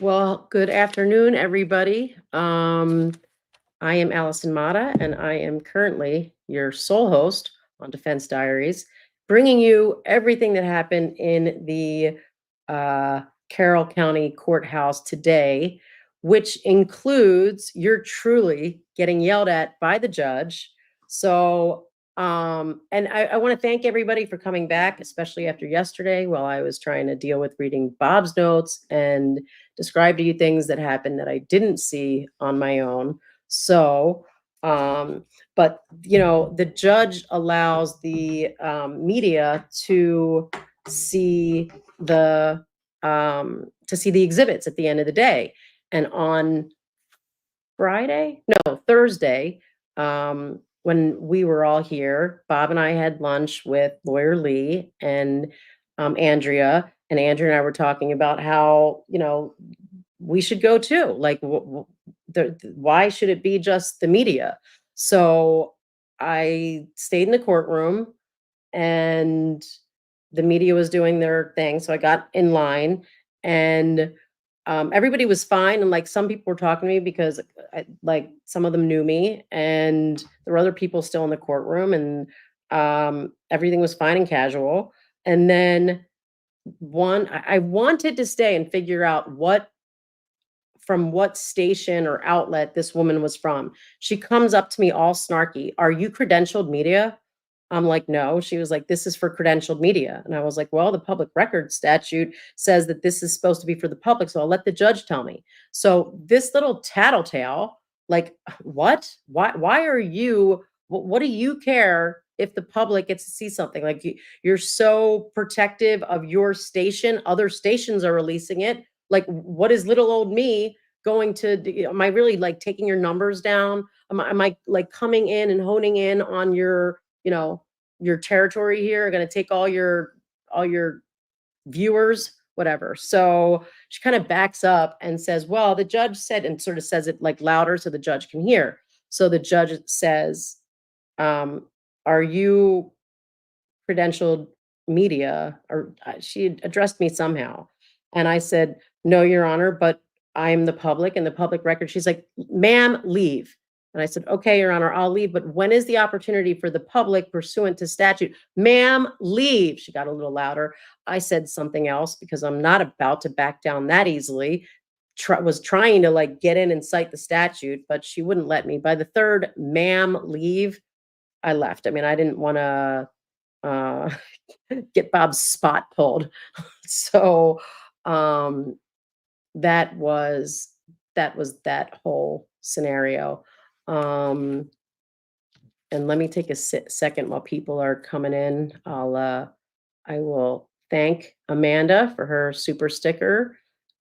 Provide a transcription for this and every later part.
Well, good afternoon, everybody. I am Allison Motta, and I am currently your sole host on Defense Diaries, bringing you everything that happened in the Carroll County Courthouse today, which includes you're truly getting yelled at by the judge. So, and I want to thank everybody for coming back, especially after yesterday while I was trying to deal with reading Bob's notes and describe to you things that happened that I didn't see on my own. So, but you know, the judge allows the media to see the exhibits at the end of the day. And on Thursday, when we were all here, Bob and I had lunch with lawyer Lee and Andrea, and Andrea and I were talking about how, you know, we should go too. Like, why should it be just the media? So I stayed in the courtroom and the media was doing their thing. So I got in line and everybody was fine. And like some people were talking to me because like some of them knew me and there were other people still in the courtroom and everything was fine and casual. And then I wanted to stay and figure out from what station or outlet this woman was from. She comes up to me all snarky. Are you credentialed media? I'm like, no. She was like, this is for credentialed media. And I was like, well, the public record statute says that this is supposed to be for the public. So I'll let the judge tell me. So this little tattletale, like, what? Why are you, what do you care if the public gets to see something? Like you're so protective of your station. Other stations are releasing it. Like, what is little old me going to, am I really like taking your numbers down? Am I like coming in and honing in on your, you know, your territory here? Going to take all your viewers, whatever. So she kind of backs up and says, well, the judge said, and sort of says it like louder so the judge can hear. So the judge says, are you credentialed media? Or she addressed me somehow. And I said, no, Your Honor, but I'm the public and the public record. She's like, ma'am, leave. And I said, okay, Your Honor, I'll leave. But when is the opportunity for the public pursuant to statute? Ma'am, leave. She got a little louder. I said something else because I'm not about to back down that easily. Was trying to like get in and cite the statute, but she wouldn't let me. By the third, ma'am, leave, I left. I mean, I didn't want to get Bob's spot pulled. So that was that whole scenario. And let me take a second while people are coming in. I will thank Amanda for her super sticker.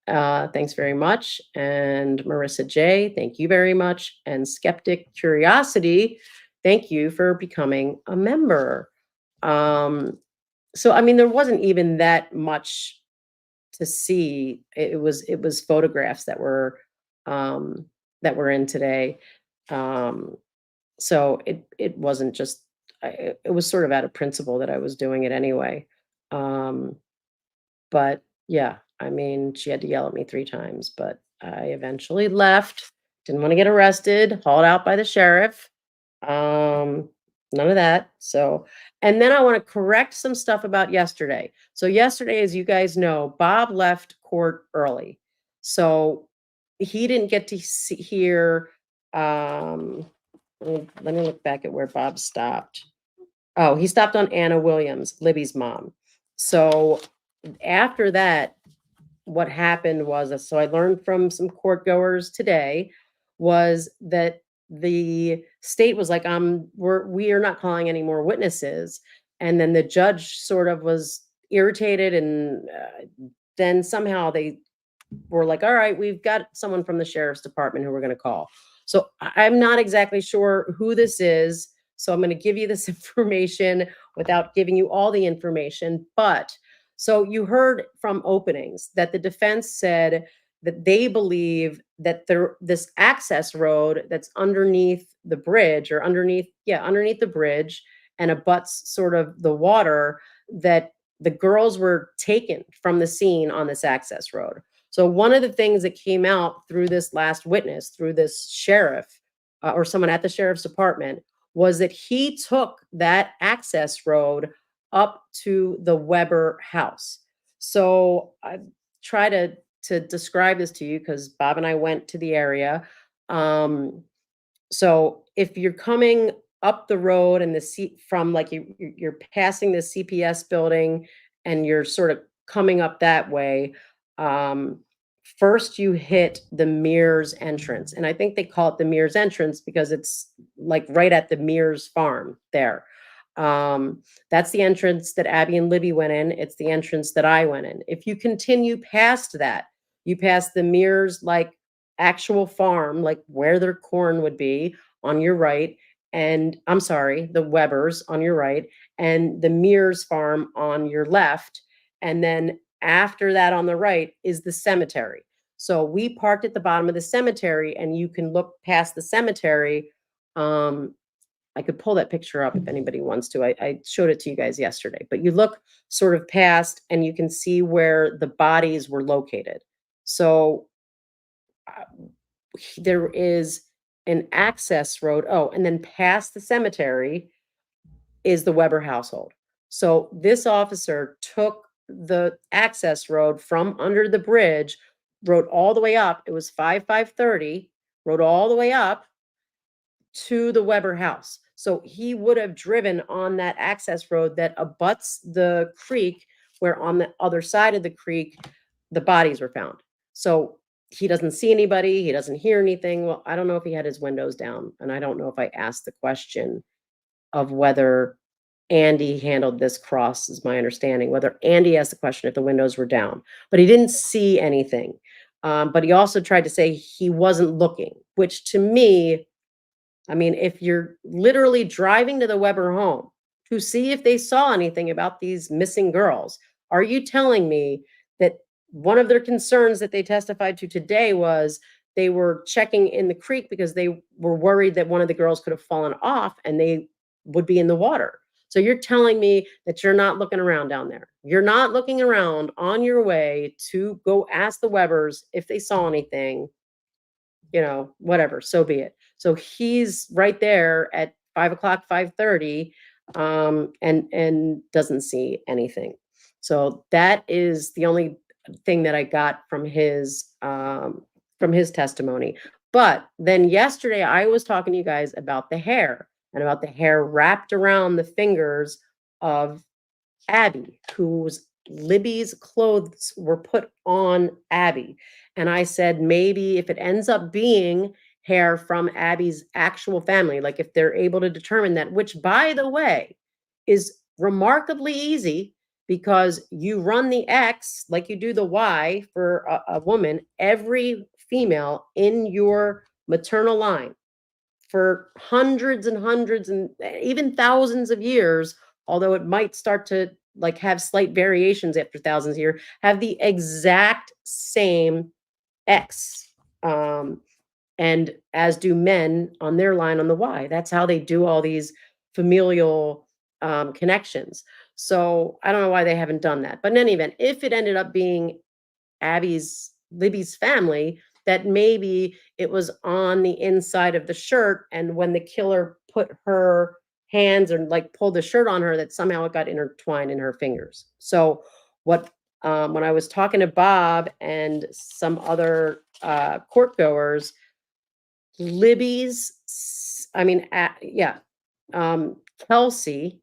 Thanks very much. And Marissa J, thank you very much. And Skeptic Curiosity, thank you for becoming a member. So, I mean, there wasn't even that much to see. It was photographs that were in today. So it wasn't just, it was sort of out of principle that I was doing it anyway. But yeah, I mean, she had to yell at me 3 times, but I eventually left. Didn't wanna get arrested, hauled out by the sheriff. Um, None of that. So, and then I wanna correct some stuff about yesterday. So yesterday, as you guys know, Bob left court early. So he didn't get to hear, let me look back at where Bob stopped. Oh, he stopped on Anna Williams, Libby's mom. So after that, what happened was, so I learned from some court goers today, was that the state was like, we are not calling any more witnesses. And then the judge sort of was irritated, and then somehow they were like, all right, we've got someone from the sheriff's department who we're going to call. So I'm not exactly sure who this is. So I'm going to give you this information without giving you all the information. But so you heard from openings that the defense said that they believe that this access road that's underneath the bridge, or underneath the bridge, and abuts sort of the water, that the girls were taken from the scene on this access road. So one of the things that came out through this last witness, through this sheriff, or someone at the sheriff's department, was that he took that access road up to the Weber house. So I try to describe this to you because Bob and I went to the area. So if you're coming up the road and from, like, you're passing the CPS building and you're sort of coming up that way, first you hit the Mears entrance. And I think they call it the Mears entrance because it's like right at the Mears farm there. That's the entrance that Abby and Libby went in. It's the entrance that I went in. If you continue past that, you pass the Mears, like, actual farm, like where their corn would be, on your right. And I'm sorry, the Webers on your right, and the Mears farm on your left. And then after that on the right is the cemetery. So we parked at the bottom of the cemetery, and you can look past the cemetery. I could pull that picture up if anybody wants to. I showed it to you guys yesterday, but you look sort of past and you can see where the bodies were located. So there is an access road. Oh, and then past the cemetery is the Weber household. So this officer took the access road from under the bridge, rode all the way up. It was 5:30, rode all the way up to the Weber house. So he would have driven on that access road that abuts the creek, where on the other side of the creek, the bodies were found. So he doesn't see anybody. He doesn't hear anything. Well, I don't know if he had his windows down. And I don't know if I asked the question of whether Andy handled this cross, is my understanding, whether Andy asked the question if the windows were down, but he didn't see anything. But he also tried to say he wasn't looking, which to me, I mean, if you're literally driving to the Weber home to see if they saw anything about these missing girls, are you telling me that one of their concerns that they testified to today was they were checking in the creek because they were worried that one of the girls could have fallen off and they would be in the water? So you're telling me that you're not looking around down there. You're not looking around on your way to go ask the Webers if they saw anything, whatever, so be it. So he's right there at 5:00, 5:30, and doesn't see anything. So that is the only thing that I got from his testimony. But then yesterday I was talking to you guys about the hair, and about the hair wrapped around the fingers of Abby, whose Libby's clothes were put on Abby. And I said, maybe if it ends up being hair from Abby's actual family, like if they're able to determine that, which, by the way, is remarkably easy, because you run the X like you do the Y for a woman, every female in your maternal line for hundreds and hundreds and even thousands of years, although it might start to, like, have slight variations after thousands of years, have the exact same X. And as do men on their line on the Y. That's how they do all these familial connections. So I don't know why they haven't done that. But in any event, if it ended up being Libby's family that maybe it was on the inside of the shirt, and when the killer put her hands or like pulled the shirt on her, that somehow it got intertwined in her fingers. So what when I was talking to Bob and some other court goers, Kelsey,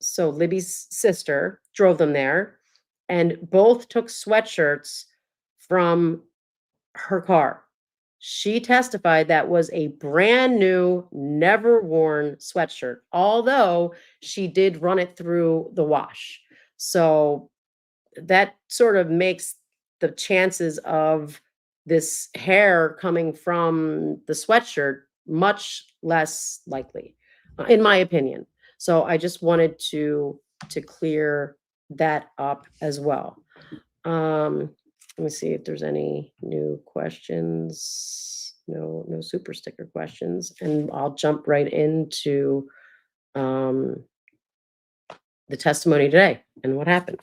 so Libby's sister, drove them there, and both took sweatshirts from her car. She testified that was a brand new, never worn sweatshirt, although she did run it through the wash. So that sort of makes the chances of this hair coming from the sweatshirt much less likely, in my opinion. So I just wanted to clear that up as well. Let me see if there's any new questions. No super sticker questions, and I'll jump right into the testimony today and what happened.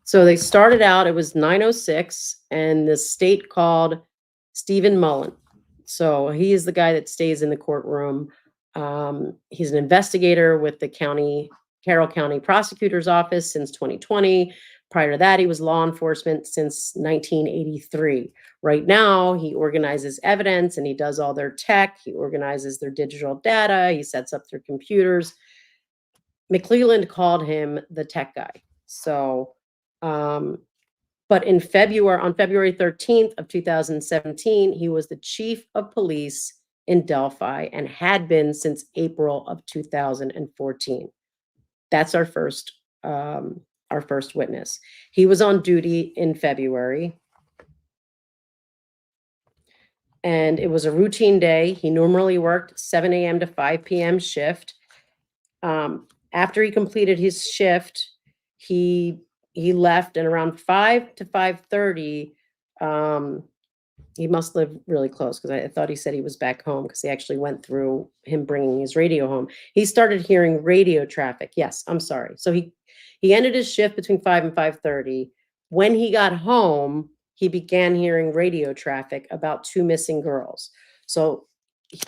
So they started out, it was 9:06, and the state called Stephen Mullin. So he is the guy that stays in the courtroom. He's an investigator with the Carroll County Prosecutor's Office since 2020. Prior to that, he was law enforcement since 1983. Right now, he organizes evidence and he does all their tech. He organizes their digital data. He sets up their computers. McClelland called him the tech guy. So, but on February 13th of 2017, he was the chief of police in Delphi and had been since April of 2014. That's our first witness. He was on duty in February, and it was a routine day. He normally worked 7 a.m. to 5 p.m. shift. After he completed his shift, he left, and around 5 to 5:30, he must live really close, because I thought he said he was back home, because he actually went through him bringing his radio home. He started hearing radio traffic. Yes, I'm sorry. So he ended his shift between 5 and 5:30. When he got home, he began hearing radio traffic about 2 missing girls. So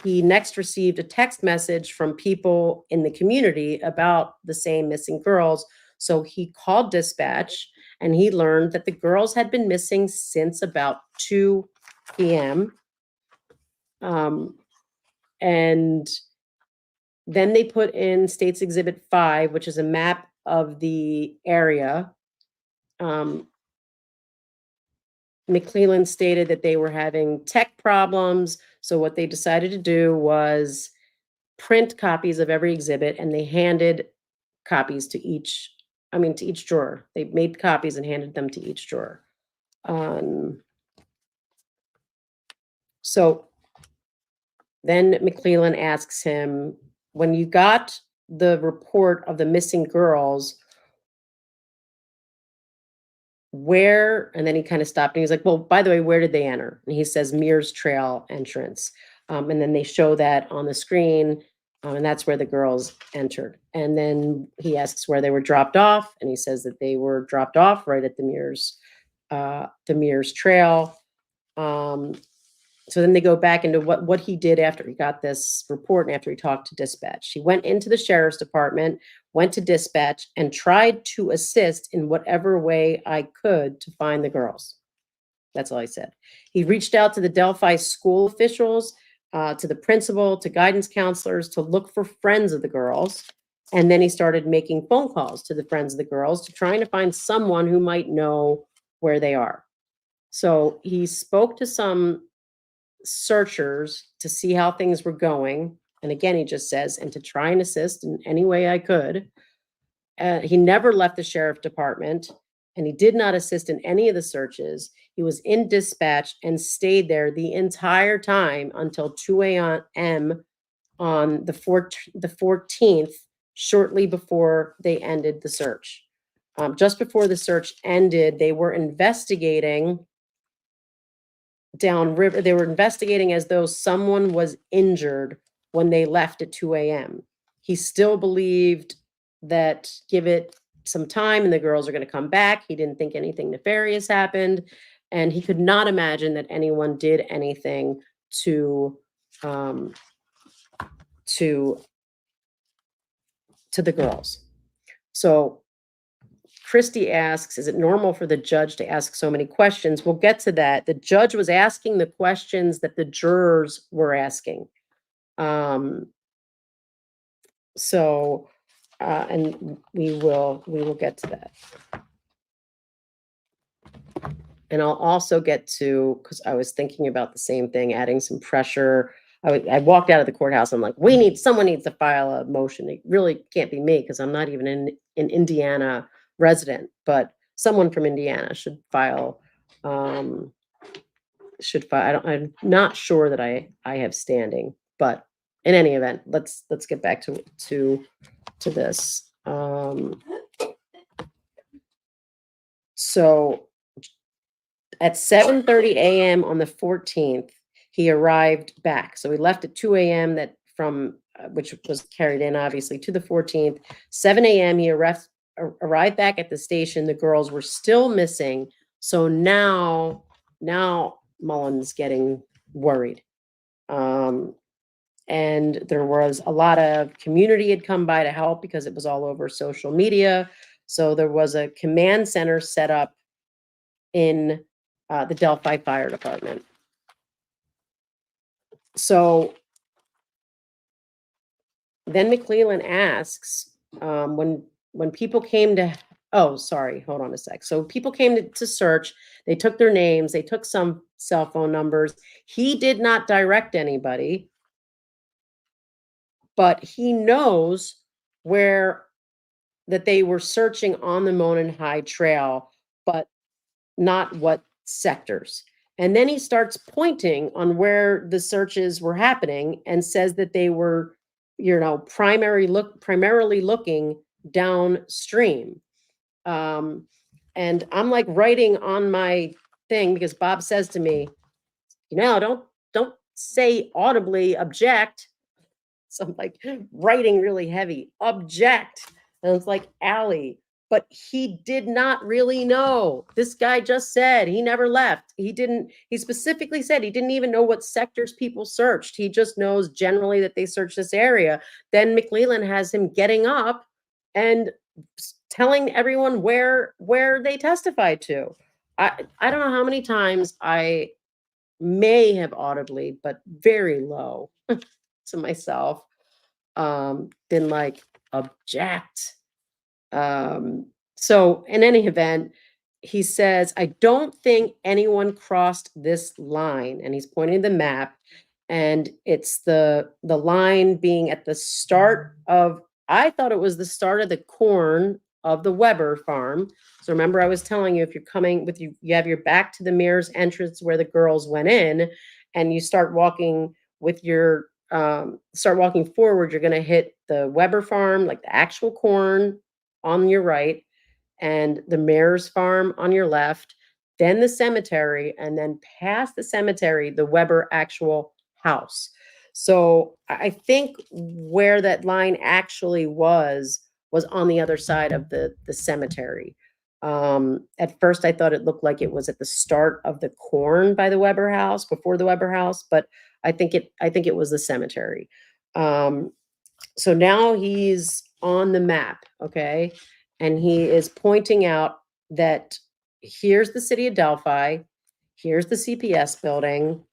he next received a text message from people in the community about the same missing girls. So he called dispatch, and he learned that the girls had been missing since about 2 p.m. And then they put in State's Exhibit 5, which is a map of the area. McClelland stated that they were having tech problems. So what they decided to do was print copies of every exhibit, and they handed copies to each drawer. They made copies and handed them to each drawer. So then McClelland asks him, when you got the report of the missing girls, where, and then he kind of stopped and he's like, well, by the way, where did they enter? And he says, Mears Trail entrance. And then they show that on the screen, and that's where the girls entered. And then he asks where they were dropped off, and he says that they were dropped off right at the Mears Trail. So then they go back into what he did after he got this report and after he talked to dispatch. He went into the sheriff's department, went to dispatch, and tried to assist in whatever way I could to find the girls. That's all he said. He reached out to the Delphi school officials, to the principal, to guidance counselors, to look for friends of the girls. And then he started making phone calls to the friends of the girls, to trying to find someone who might know where they are. So he spoke to some searchers to see how things were going. And again, he just says, and to try and assist in any way I could. He never left the sheriff department, and he did not assist in any of the searches. He was in dispatch and stayed there the entire time until 2 a.m. on the 14th, shortly before they ended the search. Just before the search ended, they were investigating downriver. They were investigating as though someone was injured when they left at 2 a.m. He still believed that give it some time and the girls are going to come back. He didn't think anything nefarious happened, and he could not imagine that anyone did anything to um, to the girls. So Christy asks, is it normal for the judge to ask so many questions? We'll get to that. The judge was asking the questions that the jurors were asking. So, and we will get to that. And I'll also get to, because I was thinking about the same thing, adding some pressure. I walked out of the courthouse. I'm like, someone needs to file a motion. It really can't be me because I'm not even an Indiana resident, but someone from Indiana should file. I'm not sure that I have standing, but in any event, let's get back to this. So at 7:30 a.m. on the 14th, he arrived back. So he left at 2 a.m. that from which was carried in obviously to the 14th. 7 a.m. he arrived back at the station. The girls were still missing. So now Mullins getting worried. And there was a lot of community had come by to help because it was all over social media. So there was a command center set up in the Delphi Fire Department. So then McClellan asks, when people came to, oh, sorry, hold on a sec. So people came to search, they took their names, they took some cell phone numbers. He did not direct anybody, but he knows that they were searching on the Monon High Trail, but not what sectors. And then he starts pointing on where the searches were happening and says that they were, primarily looking downstream. And I'm like writing on my thing because Bob says to me, don't say audibly object. So I'm like writing really heavy, object. And it's like, Allie, but he did not really know. This guy just said he never left. He specifically said he didn't even know what sectors people searched. He just knows generally that they searched this area. Then McClellan has him getting up and telling everyone where they testified to. I don't know how many times I may have audibly, but very low to myself, been like, object. So in any event, he says, I don't think anyone crossed this line. And he's pointing the map, and it's the line being at the start of, I thought it was the start of the corn of the Weber farm. So remember, I was telling you, if you're coming with you have your back to the Mears entrance where the girls went in, and you start walking with your start walking forward, you're going to hit the Weber farm, like the actual corn on your right, and the Mears farm on your left, then the cemetery, and then past the cemetery, the Weber actual house. So I think where that line actually was on the other side of the cemetery. At first I thought it looked like it was at the start of the corn by the Weber house, before the Weber house, but I think it was the cemetery. So now he's on the map, okay? And he is pointing out that here's the city of Delphi, here's the CPS building.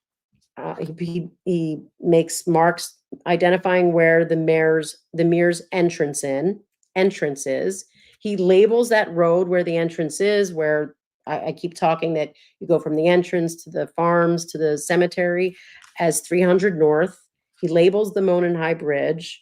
He makes marks identifying where the Mears entrance is. He labels that road where the entrance is, where I keep talking that you go from the entrance to the farms to the cemetery as 300 North. He labels the Monon High Bridge.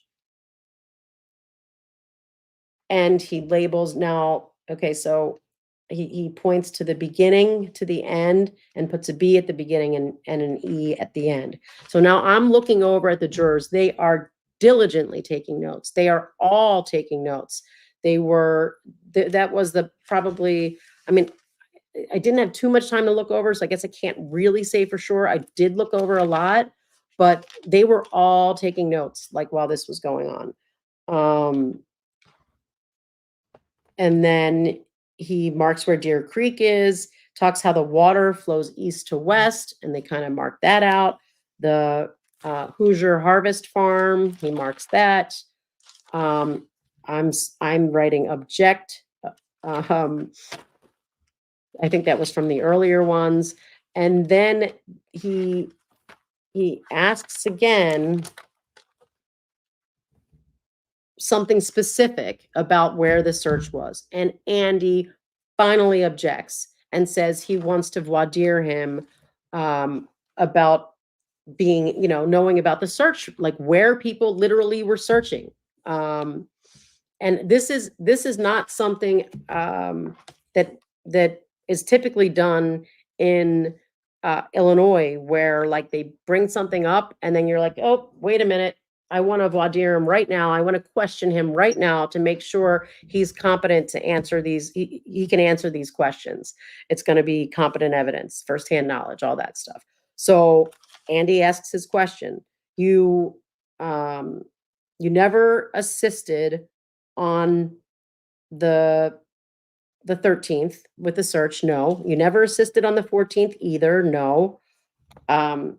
And he labels now, okay, so he points to the beginning, to the end, and puts a B at the beginning and an E at the end. So now I'm looking over at the jurors. They are diligently taking notes. They are all taking notes. They were, that was probably, I mean, I didn't have too much time to look over, so I guess I can't really say for sure. I did look over a lot, but they were all taking notes, like while this was going on. And then he marks where Deer Creek is, talks how the water flows east to west, and they kind of mark that out. The Hoosier Harvest Farm, he marks that. Um, I'm writing object. Um, I think that was from the earlier ones. And then he asks again something specific about where the search was. And Andy finally objects and says he wants to voir dire him about being, knowing about the search, like where people literally were searching. And this is not something that is typically done in Illinois, where like they bring something up and then you're like, oh, wait a minute, I want to voir dire him right now. I want to question him right now to make sure he's competent to answer these. He can answer these questions. It's going to be competent evidence, firsthand knowledge, all that stuff. So Andy asks his question. You never assisted on the 13th with the search. No. You never assisted on the 14th either. No. Um,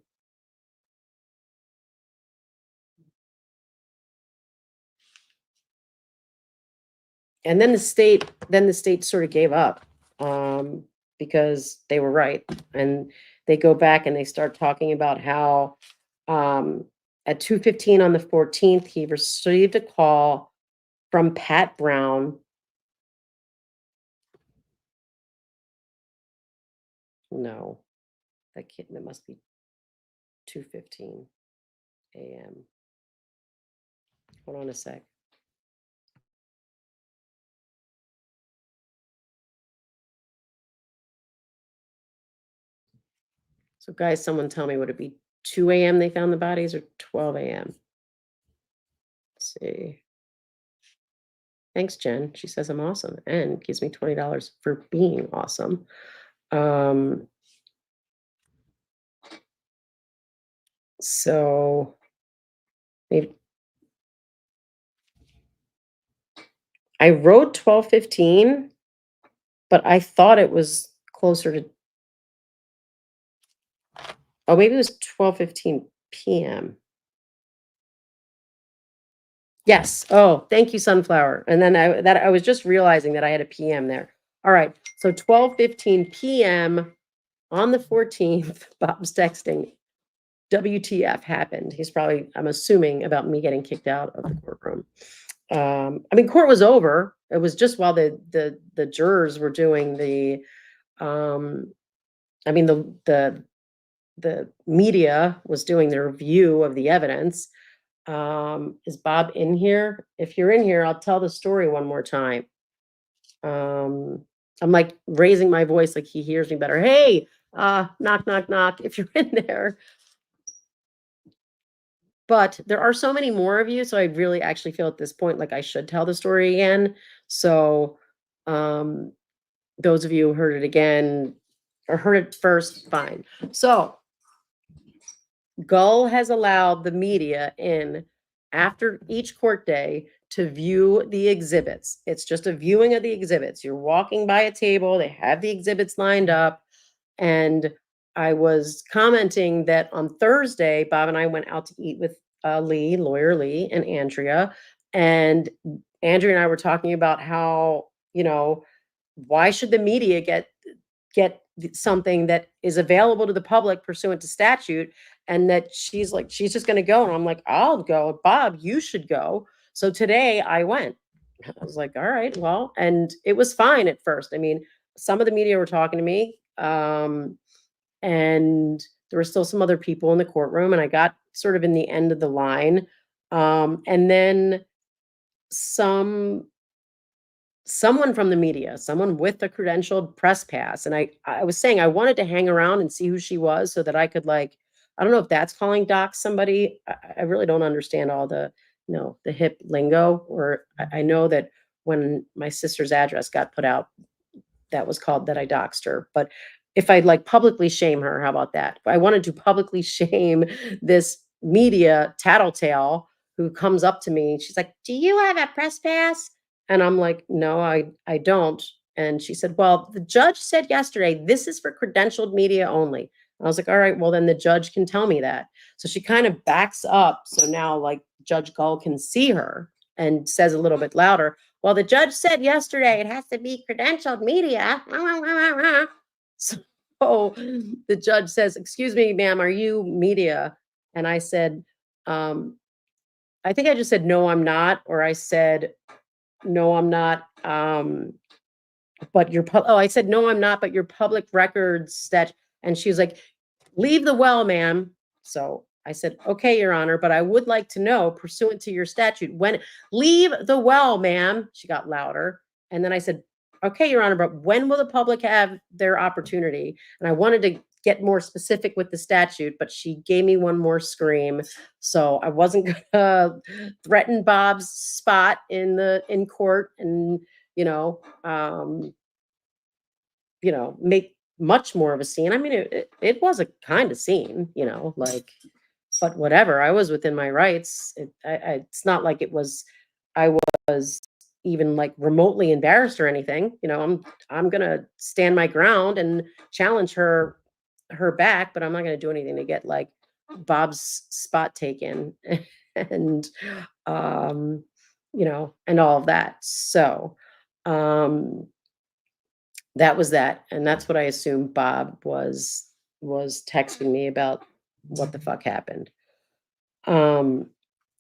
and then the state sort of gave up because they were right. And they go back and they start talking about how at 2:15 on the 14th, he received a call from Pat Brown. No, that must be 2:15 a.m. Hold on a sec. So guys, someone tell me, would it be 2 a.m. they found the bodies or 12 a.m.? Let's see. Thanks, Jen. She says I'm awesome and gives me $20 for being awesome. So maybe I wrote 12:15, but I thought it was closer to, oh, maybe it was 12:15 p.m. Yes. Oh, thank you, Sunflower. And then I was just realizing that I had a PM there. All right. So 12:15 p.m. on the 14th, Bob's texting. WTF happened. He's probably, I'm assuming, about me getting kicked out of the courtroom. I mean, court was over. It was just while the jurors were doing the, I mean, the media was doing the review of the evidence. Is Bob in here? If you're in here, I'll tell the story one more time. I'm like raising my voice like he hears me better. Hey, knock, knock, knock, if you're in there. But there are so many more of you, so I really actually feel at this point like I should tell the story again. So, those of you who heard it again or heard it first, fine. So, Gull has allowed the media in after each court day to view the exhibits. It's just a viewing of the exhibits. You're walking by a table, they have the exhibits lined up. And I was commenting that on Thursday, Bob and I went out to eat with Lee, lawyer Lee, and Andrea. And Andrea and I were talking about how, why should the media get something that is available to the public pursuant to statute, and that she's like, she's just going to go. And I'm like, I'll go. Bob, you should go. So today I went. I was like, all right, well, and it was fine at first. I mean, some of the media were talking to me, and there were still some other people in the courtroom, and I got sort of in the end of the line. And then someone from the media, someone with a credentialed press pass. And I was saying I wanted to hang around and see who she was so that I could, like, I don't know if that's calling docs somebody. I really don't understand all the, the hip lingo, or I know that when my sister's address got put out, that was called that I doxed her. But if I'd like publicly shame her, how about that? I wanted to publicly shame this media tattletale who comes up to me. She's like, do you have a press pass? And I'm like, no, I don't. And she said, well, the judge said yesterday, this is for credentialed media only. I was like, all right, well, then the judge can tell me that. So she kind of backs up. So now, like, Judge Gull can see her and says a little bit louder, well, the judge said yesterday it has to be credentialed media. So the judge says, excuse me, ma'am, are you media? And I said, I think I just said, no, I'm not. Or I said, no, I'm not. But I said, no, I'm not, but your public records stat. And she was like, leave the well, ma'am. So I said, okay, Your Honor, but I would like to know, pursuant to your statute, when leave the well, ma'am. She got louder. And then I said, okay, Your Honor, but when will the public have their opportunity? And I wanted to get more specific with the statute, but she gave me one more scream. So I wasn't gonna threaten Bob's spot in court and make much more of a scene. I mean, it was a kind of scene, like, but whatever. I was within my rights. It's not like I was even like remotely embarrassed or anything. I'm gonna stand my ground and challenge her back, but I'm not gonna do anything to get like Bob's spot taken and and all of that. So um that was that. And that's what I assumed Bob was texting me about what the fuck happened. All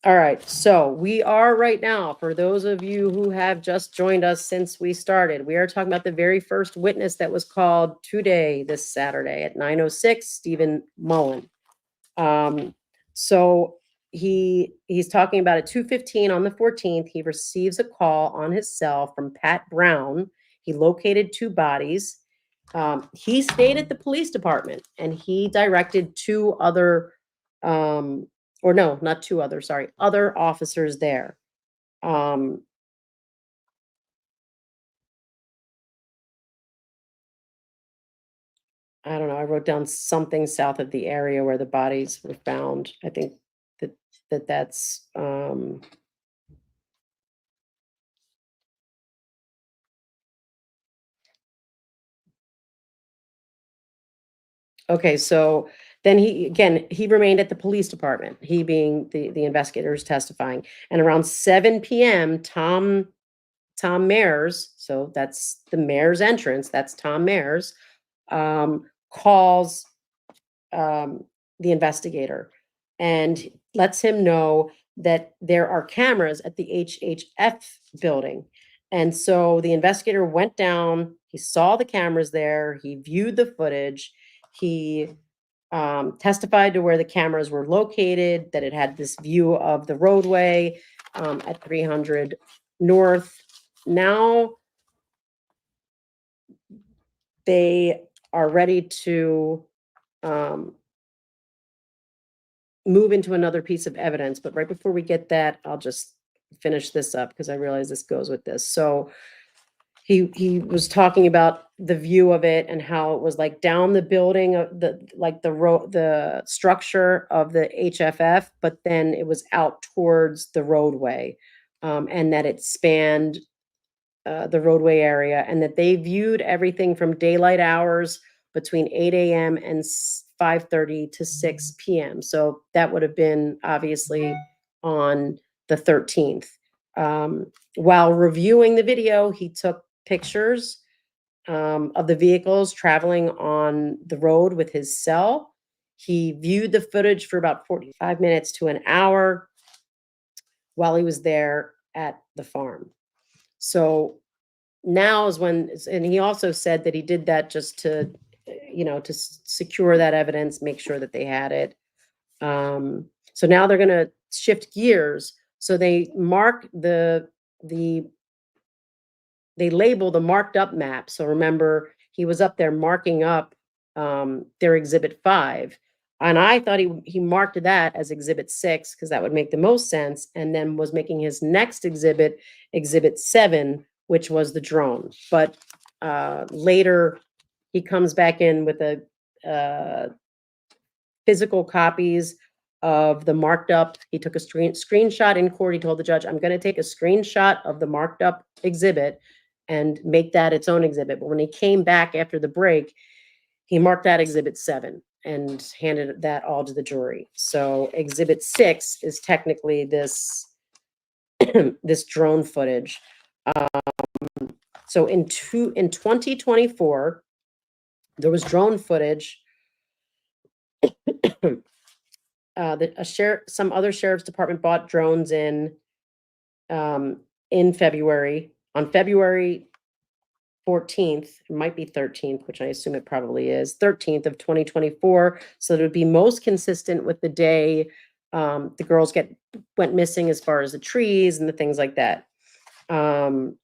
right. So we are right now, for those of you who have just joined us since we started, we are talking about the very first witness that was called today, this Saturday at 9:06, Stephen Mullin. So he's talking about at 2:15 on the 14th, he receives a call on his cell from Pat Brown. He located two bodies. He stayed at the police department and he directed two other, or no, not two other, sorry, other officers there. I don't know. I wrote down something south of the area where the bodies were found. I think that's okay. So then he remained at the police department, he being the investigators testifying. And around 7 p.m., Tom Mayers, so that's the mayor's entrance, that's Tom Mayers, calls the investigator and lets him know that there are cameras at the HHF building. And so the investigator went down, he saw the cameras there, he viewed the footage, he testified to where the cameras were located, that it had this view of the roadway at 300 North. Now they are ready to move into another piece of evidence. But right before we get that, I'll just finish this up because I realize this goes with this. So he was talking about the view of it and how it was like down the building of the structure of the HFF, but then it was out towards the roadway, and that it spanned the roadway area, and that they viewed everything from daylight hours between 8 a.m. and 5:30 to 6 p.m. So that would have been obviously on the 13th. While reviewing the video, he took pictures of the vehicles traveling on the road with his cell. He viewed the footage for about 45 minutes to an hour while he was there at the farm. So now is when, and he also said that he did that just to, to secure that evidence, make sure that they had it. So now they're going to shift gears. So they mark they label the marked up map. So remember, he was up there marking up their exhibit 5. And I thought he marked that as exhibit 6 because that would make the most sense. And then was making his next exhibit 7, which was the drone. But later he comes back in with a physical copies of the marked up. He took a screenshot in court. He told the judge, I'm going to take a screenshot of the marked up exhibit and make that its own exhibit. But when he came back after the break, he marked that exhibit 7 and handed that all to the jury. So exhibit 6 is technically this this drone footage. So in 2024, there was drone footage that some other sheriff's department bought drones in February. On February 14th, it might be 13th, which I assume it probably is, 13th of 2024. So it would be most consistent with the day the girls went missing as far as the trees and the things like that. And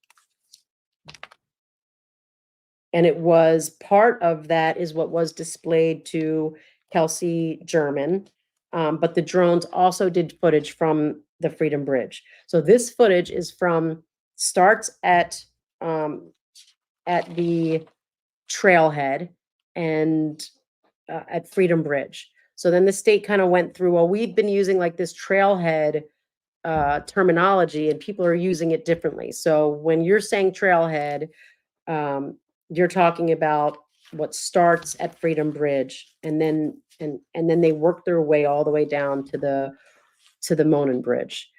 it was part of that is what was displayed to Kelsey German. But the drones also did footage from the Freedom Bridge. So this footage is starts at the trailhead and at Freedom Bridge. So then the state kind of went through, well, we've been using like this trailhead terminology and people are using it differently. So when you're saying trailhead, you're talking about what starts at Freedom Bridge and then they work their way all the way down to the Mullin Bridge.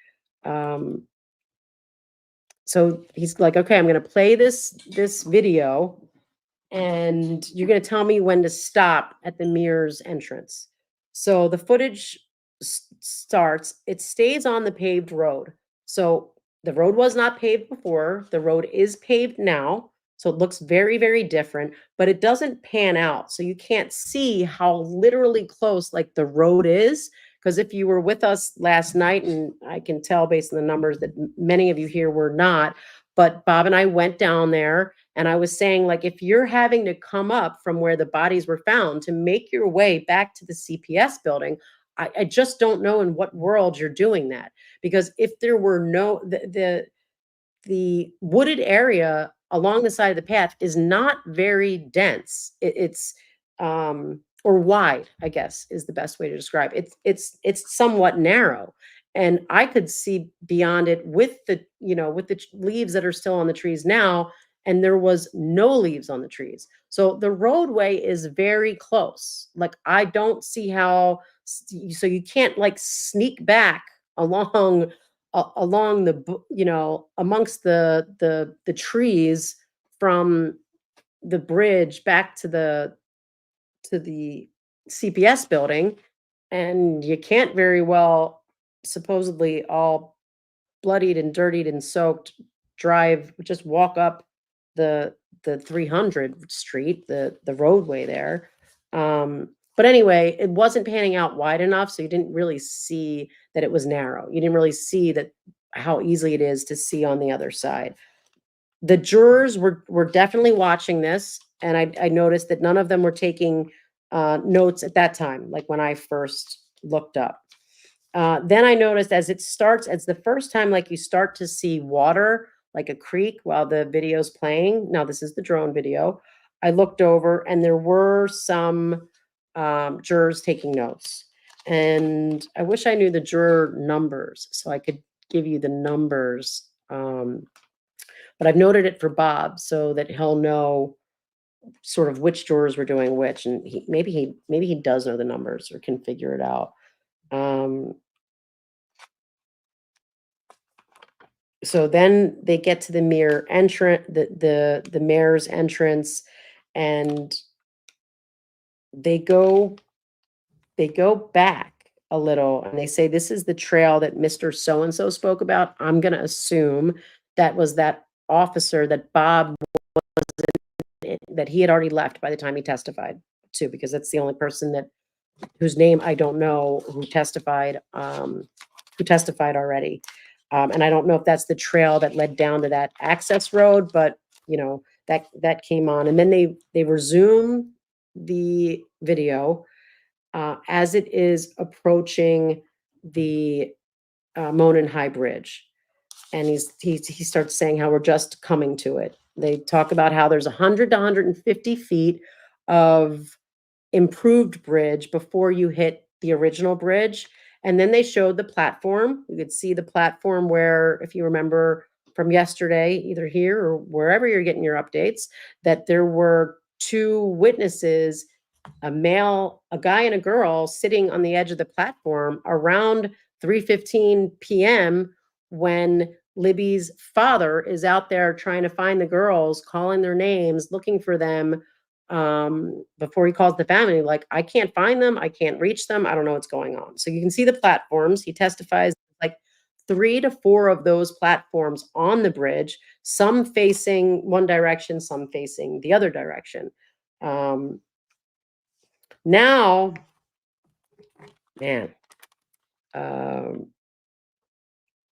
So he's like, okay, I'm going to play this video and you're going to tell me when to stop at the Mears entrance. So the footage starts, it stays on the paved road. So the road was not paved before. The road is paved now. So it looks very, very different, but it doesn't pan out. So you can't see how literally close like the road is. Because if you were with us last night, and I can tell based on the numbers that many of you here were not, but Bob and I went down there and I was saying, like, if you're having to come up from where the bodies were found to make your way back to the CPS building, I just don't know in what world you're doing that. Because if there were the wooded area along the side of the path is not very dense. It's or wide, I guess is the best way to describe it. It's somewhat narrow, and I could see beyond it with the leaves that are still on the trees now, and there was no leaves on the trees. So the roadway is very close. Like I don't see how. So you can't like sneak back along the amongst the trees from the bridge back to the CPS building, and you can't very well, supposedly all bloodied and dirtied and soaked, just walk up the 300 street, the roadway there. But anyway, it wasn't panning out wide enough, so you didn't really see that it was narrow. You didn't really see that how easy it is to see on the other side. The jurors were definitely watching this, and I noticed that none of them were taking notes at that time, like when I first looked up. Then I noticed as the first time, like you start to see water, like a creek while the video's playing. Now this is the drone video. I looked over and there were some jurors taking notes. And I wish I knew the juror numbers so I could give you the numbers. But I've noted it for Bob so that he'll know sort of which jurors were doing which, and maybe he does know the numbers or can figure it out. So then they get to the Mears entrance, the mayor's entrance, and they go back a little and they say, this is the trail that Mr. So-and-so spoke about. I'm going to assume that was that officer that Bob that he had already left by the time he testified to, because that's the only person whose name I don't know who testified already. And I don't know if that's the trail that led down to that access road, but that came on. And then they resume the video as it is approaching the Monon High Bridge. And he starts saying how we're just coming to it. They talk about how there's 100 to 150 feet of improved bridge before you hit the original bridge. And then they showed the platform. You could see the platform where, if you remember from yesterday, either here or wherever you're getting your updates, that there were two witnesses, a guy and a girl, sitting on the edge of the platform around 3:15 p.m. when Libby's father is out there trying to find the girls, calling their names, looking for them, before he calls the family, like, I can't find them, I can't reach them, I don't know what's going on. So you can see the platforms. He testifies like 3 to 4 of those platforms on the bridge, some facing one direction, some facing the other direction. Now, man, um,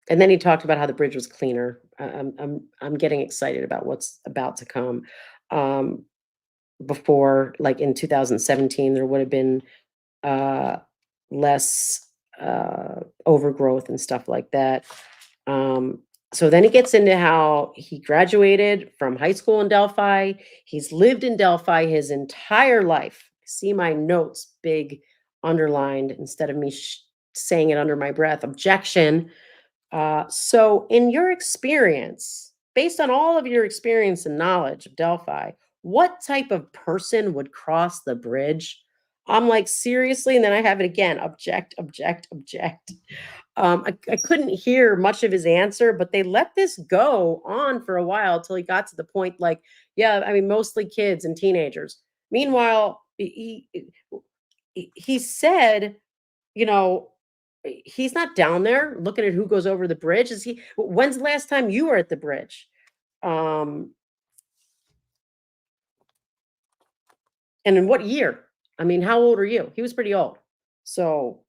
and then he talked about how the bridge was cleaner. I'm getting excited about what's about to come. Um, Before, like in 2017, there would have been uh, less overgrowth and stuff like that. Um, so then he gets into how he graduated from high school in Delphi. He's lived in Delphi his entire life. See my notes big underlined instead of me saying it under my breath. Objection. So, in your experience, based on all of your experience and knowledge of Delphi, what type of person would cross the bridge? I'm like, seriously? And then I have it again, object, object, object. I couldn't hear much of his answer, but they let this go on for a while until he got to the point like, yeah, I mean, mostly kids and teenagers. Meanwhile, he said, you know, he's not down there looking at who goes over the bridge. Is he? When's the last time you were at the bridge? Um, and in what year? I mean, how old are you? He was pretty old. So,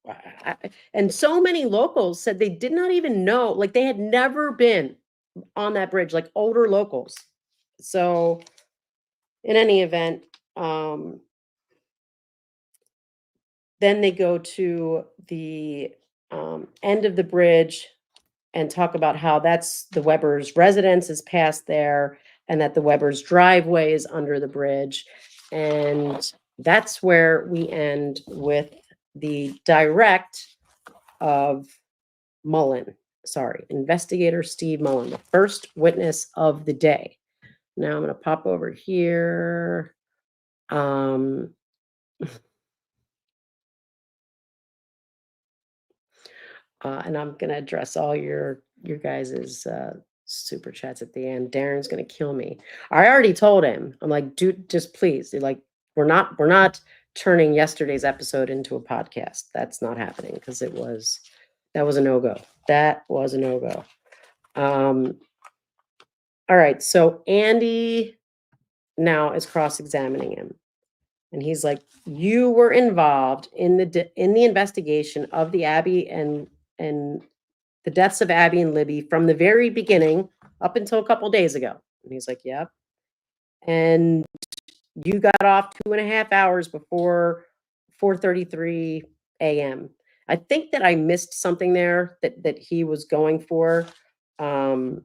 and so many locals said they did not even know, like they had never been on that bridge, like older locals. So, in any event, then they go to the end of the bridge and talk about how that's the Weber's residence is past there and that the Weber's driveway is under the bridge. And that's where we end with the direct of Mullin. Sorry, Investigator Steve Mullin, the first witness of the day. Now I'm going to pop over here. And I'm gonna address all your guys's super chats at the end. Darren's gonna kill me. I already told him. I'm like, dude, just please. Like, we're not turning yesterday's episode into a podcast. That's not happening because that was a no-go. That was a no-go. All right, so Andy now is cross-examining him. And he's like, you were involved in the investigation of the Abby and the deaths of Abby and Libby from the very beginning up until a couple days ago. And he's like, yep. And you got off 2.5 hours before 4:33 a.m. I think that I missed something there that he was going for. And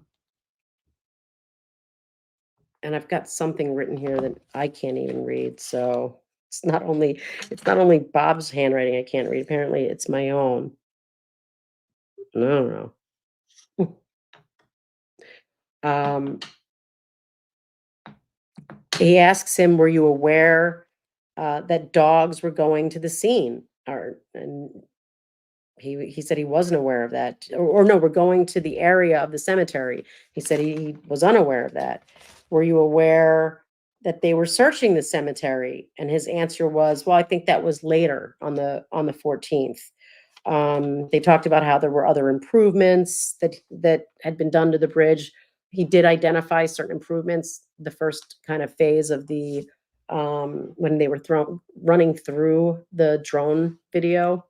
I've got something written here that I can't even read. So it's not only Bob's handwriting I can't read. Apparently it's my own. No. He asks him, were you aware that dogs were going to the scene? And he said he wasn't aware of that. Or no, we're going to the area of the cemetery. He said he was unaware of that. Were you aware that they were searching the cemetery? And his answer was, well, I think that was later on the 14th. They talked about how there were other improvements that had been done to the bridge. He did identify certain improvements the first kind of phase of the when they were running through the drone video.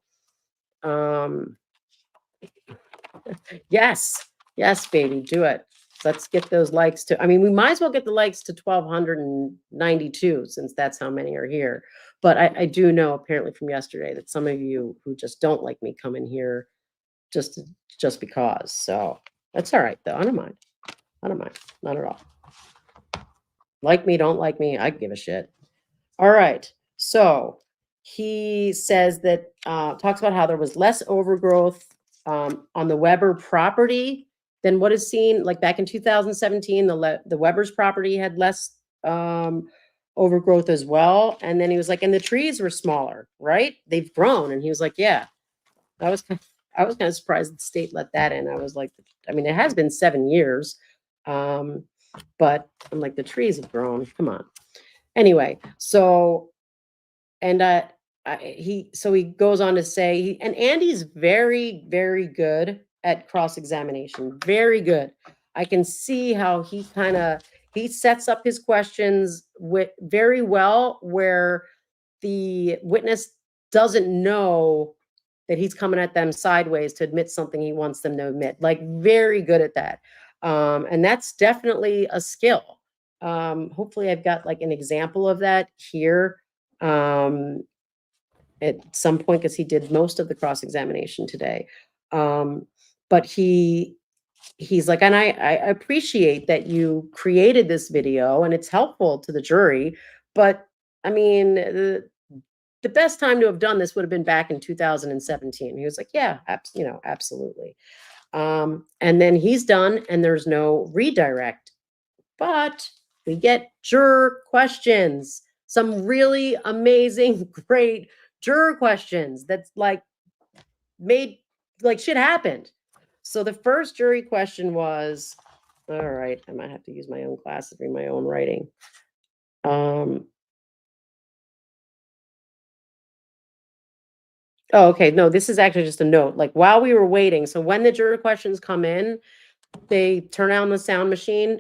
Yes, baby, do it. Let's get those likes to, I mean, we might as well get the likes to 1,292 since that's how many are here. But I do know apparently from yesterday that some of you who just don't like me come in here just because. So that's all right though. I don't mind. Not at all. Like me, don't like me, I give a shit. All right. So he says that, talks about how there was less overgrowth on the Weber property than what is seen, like back in 2017, the Weber's property had less overgrowth as well. And then he was like, and the trees were smaller, right? They've grown. And he was like, yeah, I was kind of surprised the state let that in. I was like, I mean, it has been 7 years. But I'm like, the trees have grown. Come on. Anyway, so, and he goes on to say, and Andy's very, very good at cross-examination. Very good. I can see how he sets up his questions very well, where the witness doesn't know that he's coming at them sideways to admit something he wants them to admit. Like, very good at that. And that's definitely a skill. Hopefully I've got like an example of that here at some point, because he did most of the cross-examination today. But he's like, and I appreciate that you created this video and it's helpful to the jury, but I mean, the best time to have done this would have been back in 2017. He was like, yeah, absolutely. And then he's done and there's no redirect, but we get juror questions, some really amazing, great juror questions that's like made like shit happened. So the first jury question was, all right, I might have to use my own glasses, read my own writing. Oh, okay. No, this is actually just a note. Like, while we were waiting, so when the juror questions come in, they turn on the sound machine.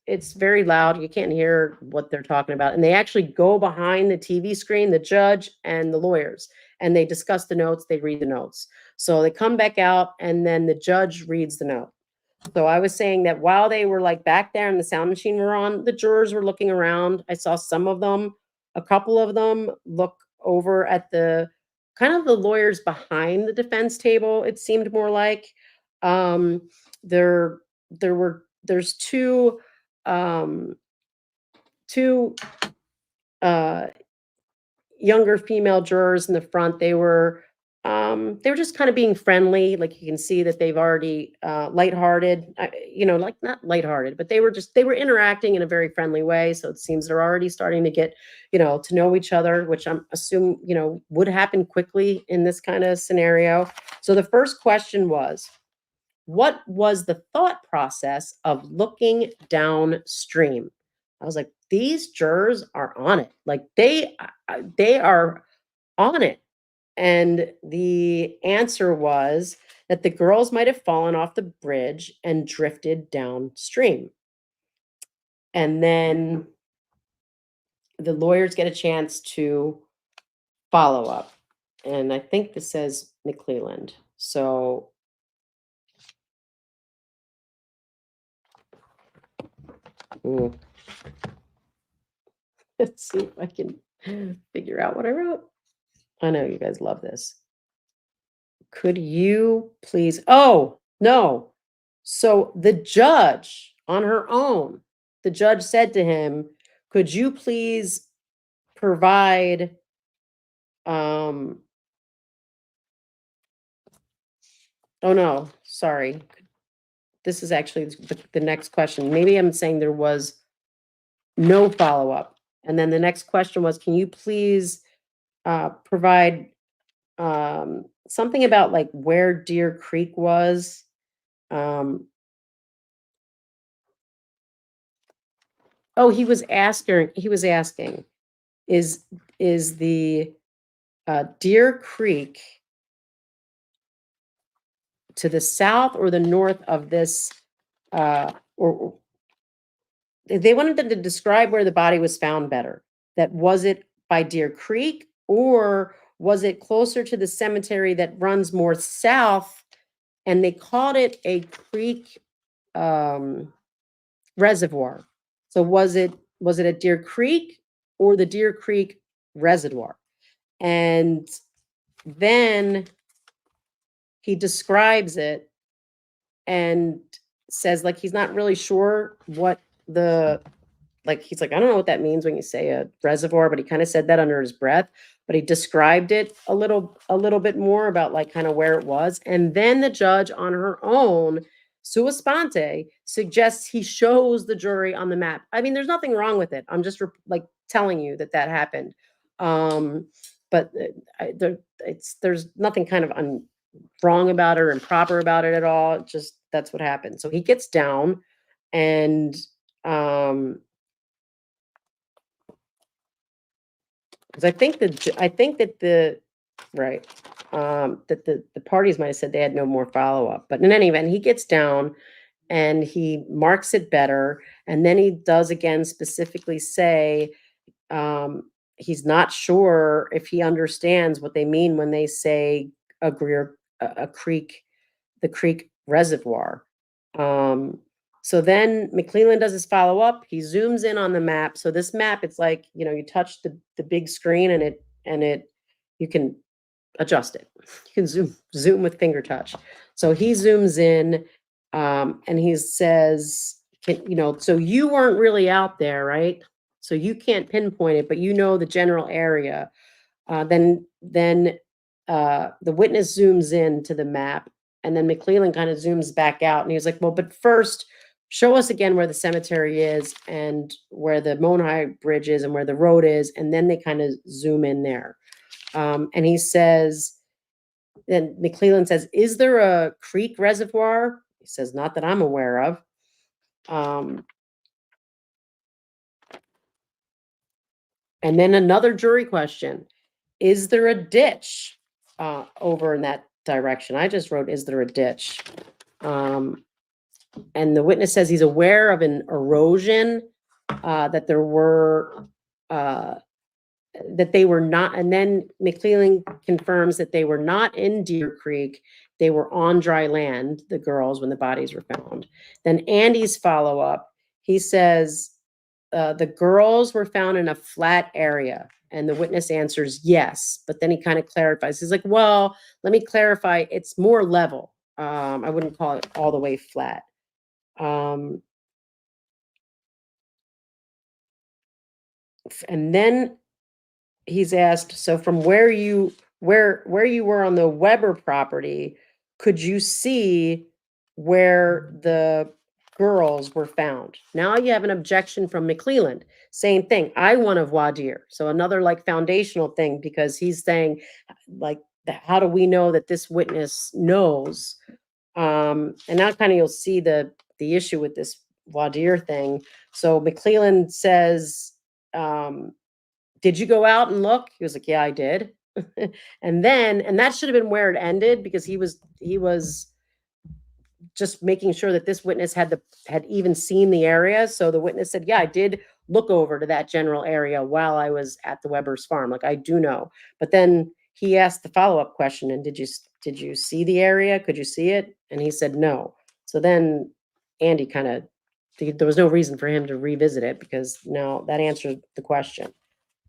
It's very loud. You can't hear what they're talking about. And they actually go behind the TV screen, the judge and the lawyers, and they discuss the notes, they read the notes. So they come back out and then the judge reads the note. So I was saying that while they were like back there and the sound machine were on, the jurors were looking around. I saw some of them, a couple of them look over at the kind of the lawyers behind the defense table, it seemed more like. There's two uh younger female jurors in the front. They were just kind of being friendly. Like, you can see that they've already lighthearted, like not lighthearted, but they were interacting in a very friendly way. So it seems they're already starting to get, to know each other, which I'm assuming, would happen quickly in this kind of scenario. So the first question was, what was the thought process of looking downstream? I was like, these jurors are on it. Like, they are on it. And the answer was that the girls might have fallen off the bridge and drifted downstream. And then the lawyers get a chance to follow up. And I think this says McClelland. So let's see if I can figure out what I wrote. I know you guys love this. Could you please? Oh, no. So the judge on her own, the judge said to him, could you please provide oh no, sorry. This is actually the next question. Maybe I'm saying there was no follow-up. And then the next question was, can you please provide something about like where Deer Creek was? Oh, he was asking, is the Deer Creek to the south or the north of this, or they wanted them to describe where the body was found better. That was it by Deer Creek, or was it closer to the cemetery that runs more south? And they called it a creek reservoir. So was it at Deer Creek or the Deer Creek reservoir? And then he describes it and says like he's not really sure what the like, he's like, I don't know what that means when you say a reservoir, but he kind of said that under his breath, but he described it a little bit more about like kind of where it was. And then the judge on her own, sua sponte, suggests he shows the jury on the map. I mean, there's nothing wrong with it. I'm just like telling you that that happened. But there's nothing kind of wrong about it or improper about it at all. Just that's what happened. So he gets down and because I think that the right that the parties might have said they had no more follow-up. But in any event, he gets down and he marks it better. And then he does again specifically say he's not sure if he understands what they mean when they say a Greer a creek, the creek reservoir. So then McClellan does his follow up. He zooms in on the map. So this map, it's like, you know, you touch the big screen and it you can adjust it. You can zoom with finger touch. So he zooms in and he says, you know, so you weren't really out there, right? So you can't pinpoint it, but you know the general area. Then the witness zooms in to the map, and then McClellan kind of zooms back out, and he's like, "Well, but first, show us again where the cemetery is, and where the Monhigh Bridge is, and where the road is." And then they kind of zoom in there, and he says, then McClellan says, "Is there a creek reservoir?" He says, "Not that I'm aware of." And then another jury question. Is there a ditch over in that direction? I just wrote, is there a ditch? And the witness says he's aware of an erosion, that there were, that they were not, and then McClellan confirms that they were not in Deer Creek. They were on dry land, the girls, when the bodies were found. Then Andy's follow up, he says, the girls were found in a flat area. And the witness answers yes, but then he kind of clarifies. He's like, well, let me clarify. It's more level. I wouldn't call it all the way flat. And then he's asked, so from where you were on the Weber property, could you see where the girls were found? Now you have an objection from McClellan. Same thing. I want a voir dire. So another like foundational thing, because he's saying like, how do we know that this witness knows? And now kind of you'll see the issue with this voir dire thing. So McClellan says, did you go out and look? He was like, yeah, I did. And that should have been where it ended, because he was just making sure that this witness had even seen the area. So the witness said, yeah, I did look over to that general area while I was at the Weber's farm. Like, I do know. But then he asked the follow-up question, and did you see the area? Could you see it? And he said no. So then Andy kind of, there was no reason for him to revisit it, because now that answered the question.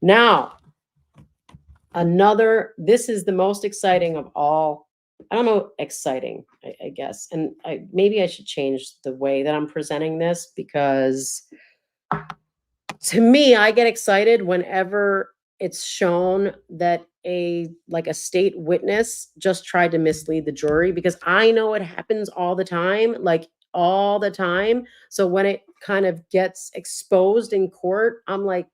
Now, this is the most exciting of all. I don't know, exciting, I guess. And maybe I should change the way that I'm presenting this, because to me, I get excited whenever it's shown that a state witness just tried to mislead the jury, because I know it happens all the time, like all the time. So when it kind of gets exposed in court, I'm like,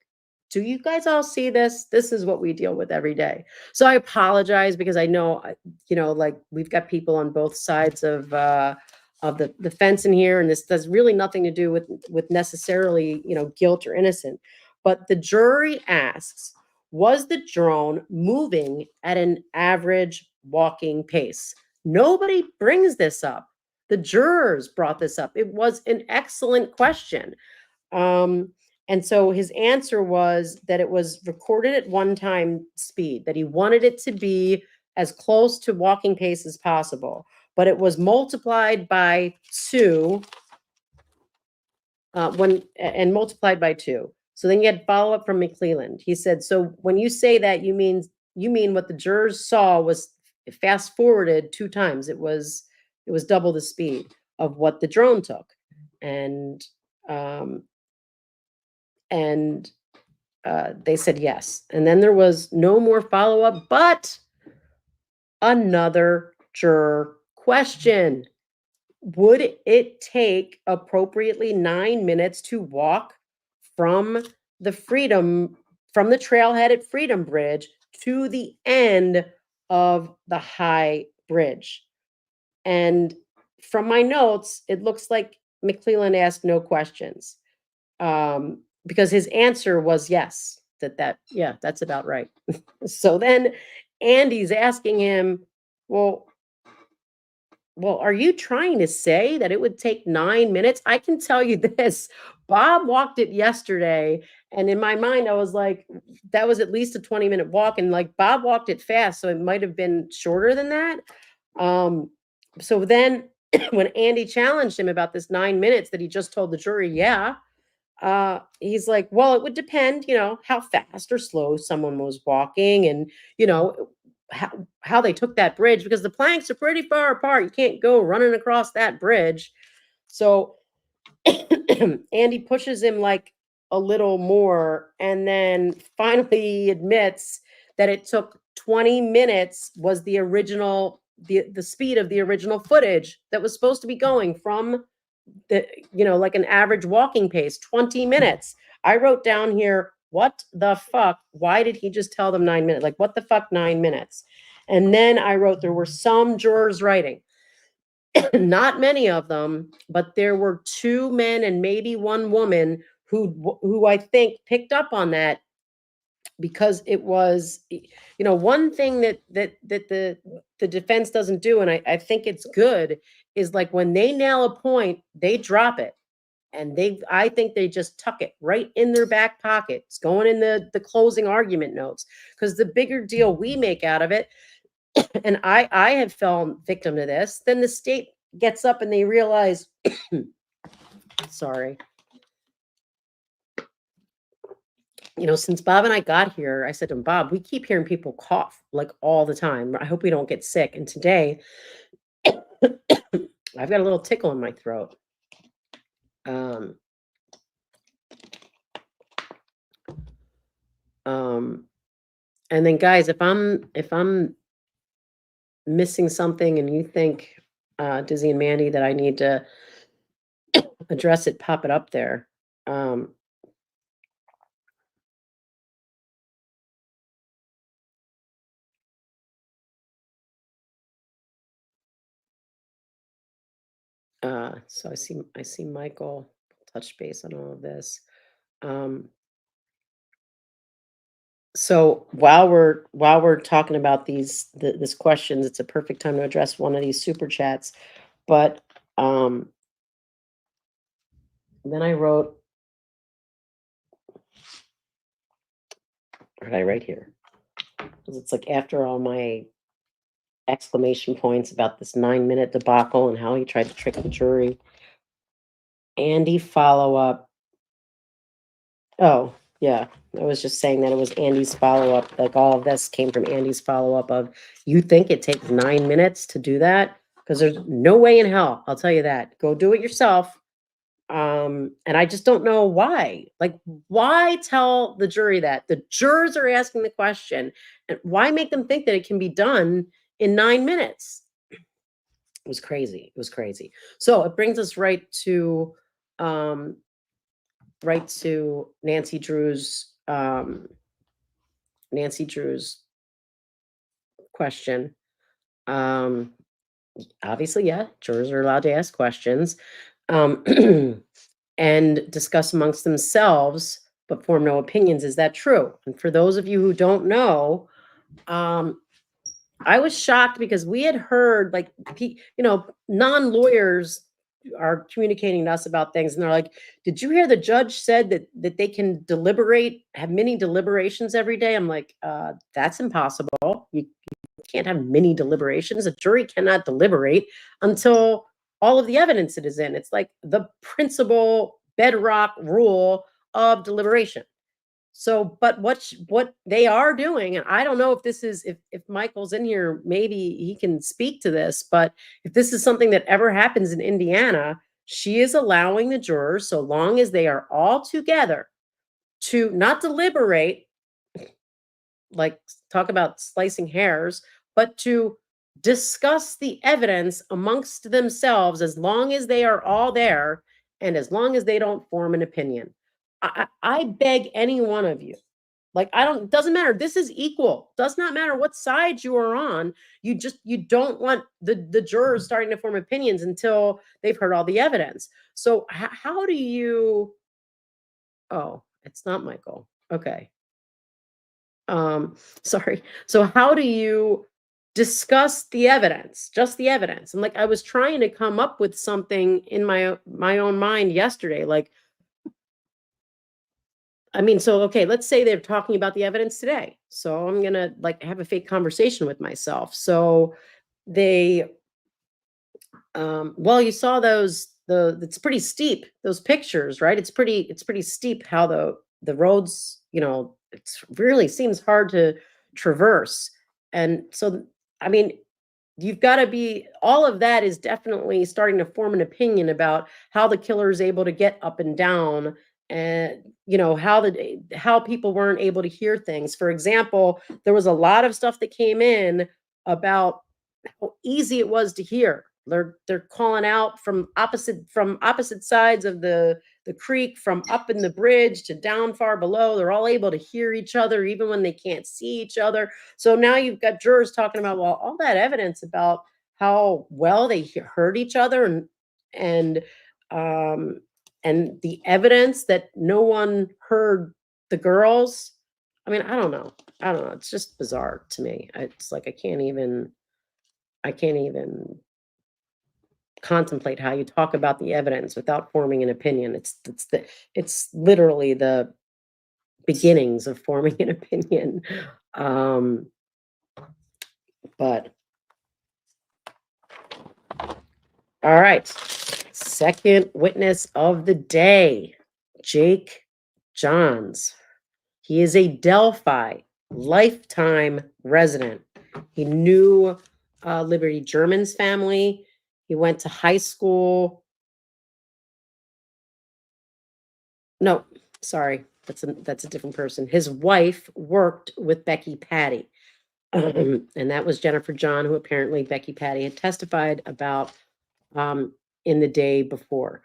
do you guys all see this? This is what we deal with every day. So I apologize, because I know, like, we've got people on both sides of the fence in here, and this does really nothing to do with necessarily, guilt or innocent. But the jury asks, was the drone moving at an average walking pace? Nobody brings this up. The jurors brought this up. It was an excellent question. And so his answer was that it was recorded at one-time speed, that he wanted it to be as close to walking pace as possible, but it was multiplied by 2 multiplied by 2. So then you had follow-up from McClellan. He said, so when you say that, you mean what the jurors saw was fast forwarded 2 times. It was double the speed of what the drone took. And And they said yes. And then there was no more follow-up, but another juror question. Would it take appropriately 9 minutes to walk from the trailhead at Freedom Bridge to the end of the High Bridge? And from my notes, it looks like McClellan asked no questions, because his answer was yes, yeah, that's about right. So then Andy's asking him, well, are you trying to say that it would take 9 minutes? I can tell you this, Bob walked it yesterday, and in my mind, I was like, that was at least a 20-minute walk, and, like, Bob walked it fast, so it might have been shorter than that. So then when Andy challenged him about this 9 minutes that he just told the jury, yeah, he's like, well, it would depend, how fast or slow someone was walking, and, how they took that bridge, because the planks are pretty far apart. You can't go running across that bridge. So Andy pushes him like a little more, and then finally admits that it took 20 minutes was the original, the speed of the original footage that was supposed to be going from the, like an average walking pace, 20 minutes. I wrote down here, what the fuck? Why did he just tell them 9 minutes? Like, what the fuck, 9 minutes? And then I wrote, there were some jurors writing, not many of them, but there were 2 men and maybe 1 woman who I think picked up on that, because it was, one thing that the defense doesn't do, and I think it's good, is like when they nail a point, they drop it. And I think they just tuck it right in their back pocket. It's going in the closing argument notes, because the bigger deal we make out of it, and I have fallen victim to this, then the state gets up and they realize, sorry, since Bob and I got here, I said to him, Bob, we keep hearing people cough like all the time. I hope we don't get sick. And today, I've got a little tickle in my throat. And then guys, if I'm missing something and you think, Dizzy and Mandy, that I need to address it, pop it up there. So I see Michael touch base on all of this. So while we're talking about this questions, it's a perfect time to address one of these super chats. But then I wrote, what did I write here? Because it's like, after all my exclamation points about this 9-minute debacle and how he tried to trick the jury, Andy follow-up. Oh, yeah. I was just saying that it was Andy's follow-up. Like, all of this came from Andy's follow-up of, you think it takes 9 minutes to do that? Because there's no way in hell, I'll tell you that. Go do it yourself. And I just don't know why. Like, why tell the jury that? The jurors are asking the question, and why make them think that it can be done in 9 minutes? It was crazy. It was crazy. So it brings us right to Nancy Drew's question. Obviously, yeah, jurors are allowed to ask questions, and discuss amongst themselves, but form no opinions. Is that true? And for those of you who don't know, I was shocked, because we had heard, like, non-lawyers are communicating to us about things, and they're like, did you hear the judge said that they can have mini deliberations every day? I'm like, that's impossible. You can't have mini deliberations. A jury cannot deliberate until all of the evidence it is in. It's like the principal bedrock rule of deliberation. So, but what they are doing, and I don't know if this is, if Michael's in here, maybe he can speak to this, but if this is something that ever happens in Indiana, she is allowing the jurors, so long as they are all together, to not deliberate, like talk about slicing hairs, but to discuss the evidence amongst themselves as long as they are all there and as long as they don't form an opinion. I beg any one of you, like, I don't, doesn't matter. This is equal. Does not matter what side you are on. You don't want the jurors starting to form opinions until they've heard all the evidence. So how do you, oh, it's not Michael. Okay. Sorry. So how do you discuss the evidence? Just the evidence. And like I was trying to come up with something in my own mind yesterday. Like, I mean, so okay, let's say they're talking about the evidence today. So I'm gonna like have a fake conversation with myself. So they well, you saw it's pretty steep, those pictures, right? It's pretty steep how the roads, it's really seems hard to traverse. And so I mean, you've got to be, all of that is definitely starting to form an opinion about how the killer is able to get up and down, and how people weren't able to hear things. For example, there was a lot of stuff that came in about how easy it was to hear. They're calling out from opposite sides of the creek, from up in the bridge to down far below. They're all able to hear each other even when they can't see each other. So now you've got jurors talking about, well, all that evidence about how well they heard each other, and um and the evidence that no one heard the girls. I mean, I don't know. I don't know. It's just bizarre to me. It's like I can't even contemplate how you talk about the evidence without forming an opinion. It's literally the beginnings of forming an opinion. Um, but all right. Second witness of the day, Jake Johns. He is a Delphi lifetime resident. He knew Liberty German's family. He went to high school. No, sorry, that's a different person. His wife worked with Becky Patty, and that was Jennifer John, who apparently Becky Patty had testified about in the day before.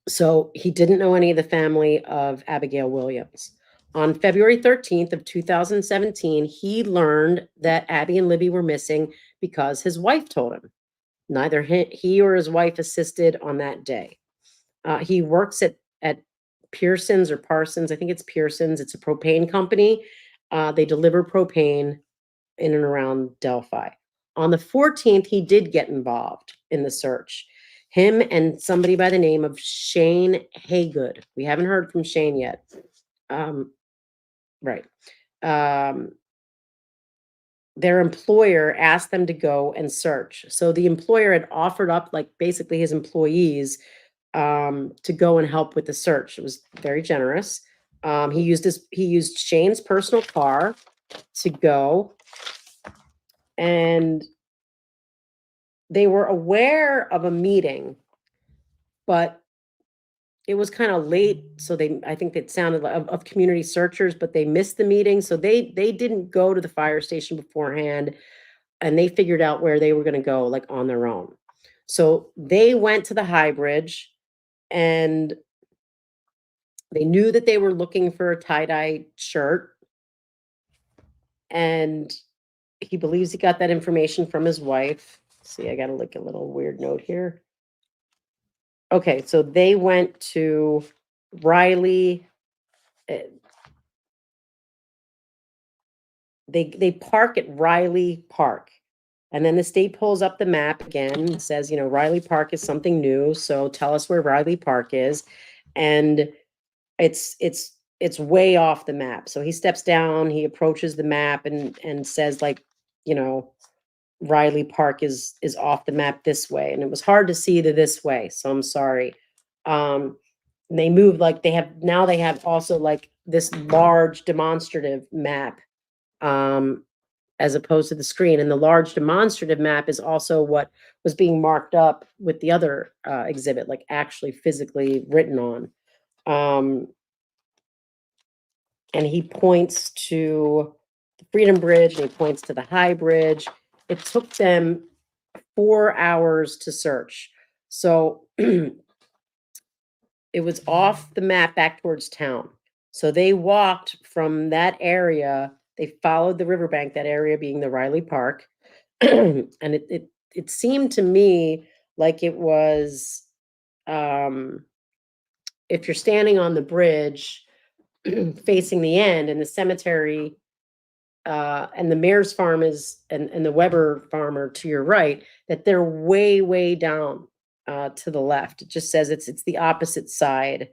So he didn't know any of the family of Abigail Williams. On February 13th of 2017, he learned that Abby and Libby were missing because his wife told him. Neither he or his wife assisted on that day. He works at Pearson's or Parsons. I think it's Pearson's. It's a propane company. They deliver propane in and around Delphi. On the 14th, he did get involved in the search. Him and somebody by the name of Shane Haygood. We haven't heard from Shane yet. Right. Their employer asked them to go and search. So the employer had offered up, like, basically his employees to go and help with the search. It was very generous. He used Shane's personal car to go, and they were aware of a meeting, but it was kind of late. So I think it sounded like of community searchers, but they missed the meeting. So they didn't go to the fire station beforehand, and they figured out where they were going to go, like, on their own. So they went to the High Bridge, and they knew that they were looking for a tie-dye shirt, and he believes he got that information from his wife. See, I got to look a little weird note here. Okay, so they went to Riley. They park at Riley Park. And then the state pulls up the map again and says, Riley Park is something new, so tell us where Riley Park is. And it's way off the map. So he steps down, he approaches the map and says, like, Riley Park is off the map this way. And it was hard to see this way, so I'm sorry. And they moved, like, they have also, like, this large demonstrative map as opposed to the screen. And the large demonstrative map is also what was being marked up with the other exhibit, like actually physically written on. and he points to the Freedom Bridge and he points to the High Bridge. It took them 4 hours to search. So it was off the map back towards town. So they walked from that area. They followed the riverbank, that area being the Riley Park. And it seemed to me like it was, if you're standing on the bridge facing the end, and the cemetery and the mayor's farm is, and the Weber farmer to your right, that they're way down to the left. It just says it's the opposite side.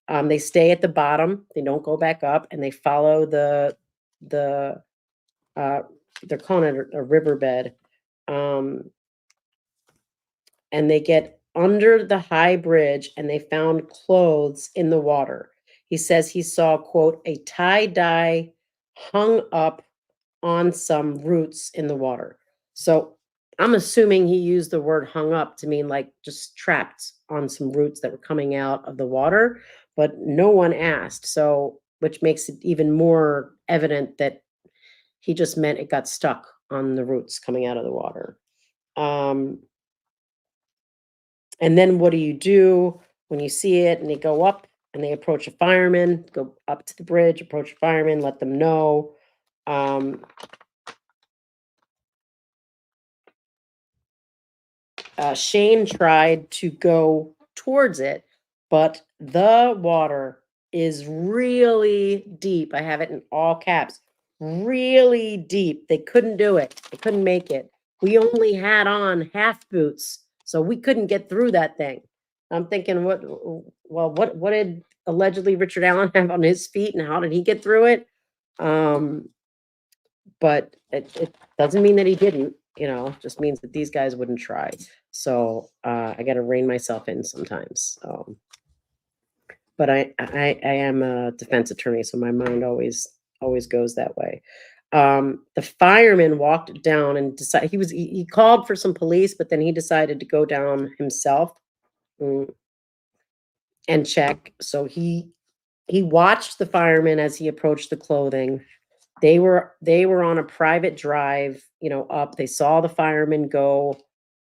They stay at the bottom, they don't go back up, and they follow the they're calling it a riverbed. And they get under the High Bridge and they found clothes in the water. He says he saw, quote, a tie-dye hung up on some roots in the water. So I'm assuming he used the word hung up to mean like just trapped on some roots that were coming out of the water, but no one asked. So, which makes it even more evident that he just meant it got stuck on the roots coming out of the water. And then what do you do when you see it and they go up and they approach a fireman, go up to the bridge, approach a fireman, let them know. Shane tried to go towards it, but the water is really deep. I have it in all caps. Really deep. They couldn't do it. They couldn't make it. We only had on half boots, so we couldn't get through that thing. I'm thinking, what did allegedly Richard Allen have on his feet, and how did he get through it? But it doesn't mean that he didn't. Just means that these guys wouldn't try. So I got to rein myself in sometimes. But I am a defense attorney, so my mind always goes that way. The fireman walked down and decided he called for some police, but then he decided to go down himself and check. So he watched the fireman as he approached the clothing. They were on a private drive, up. They saw the fireman go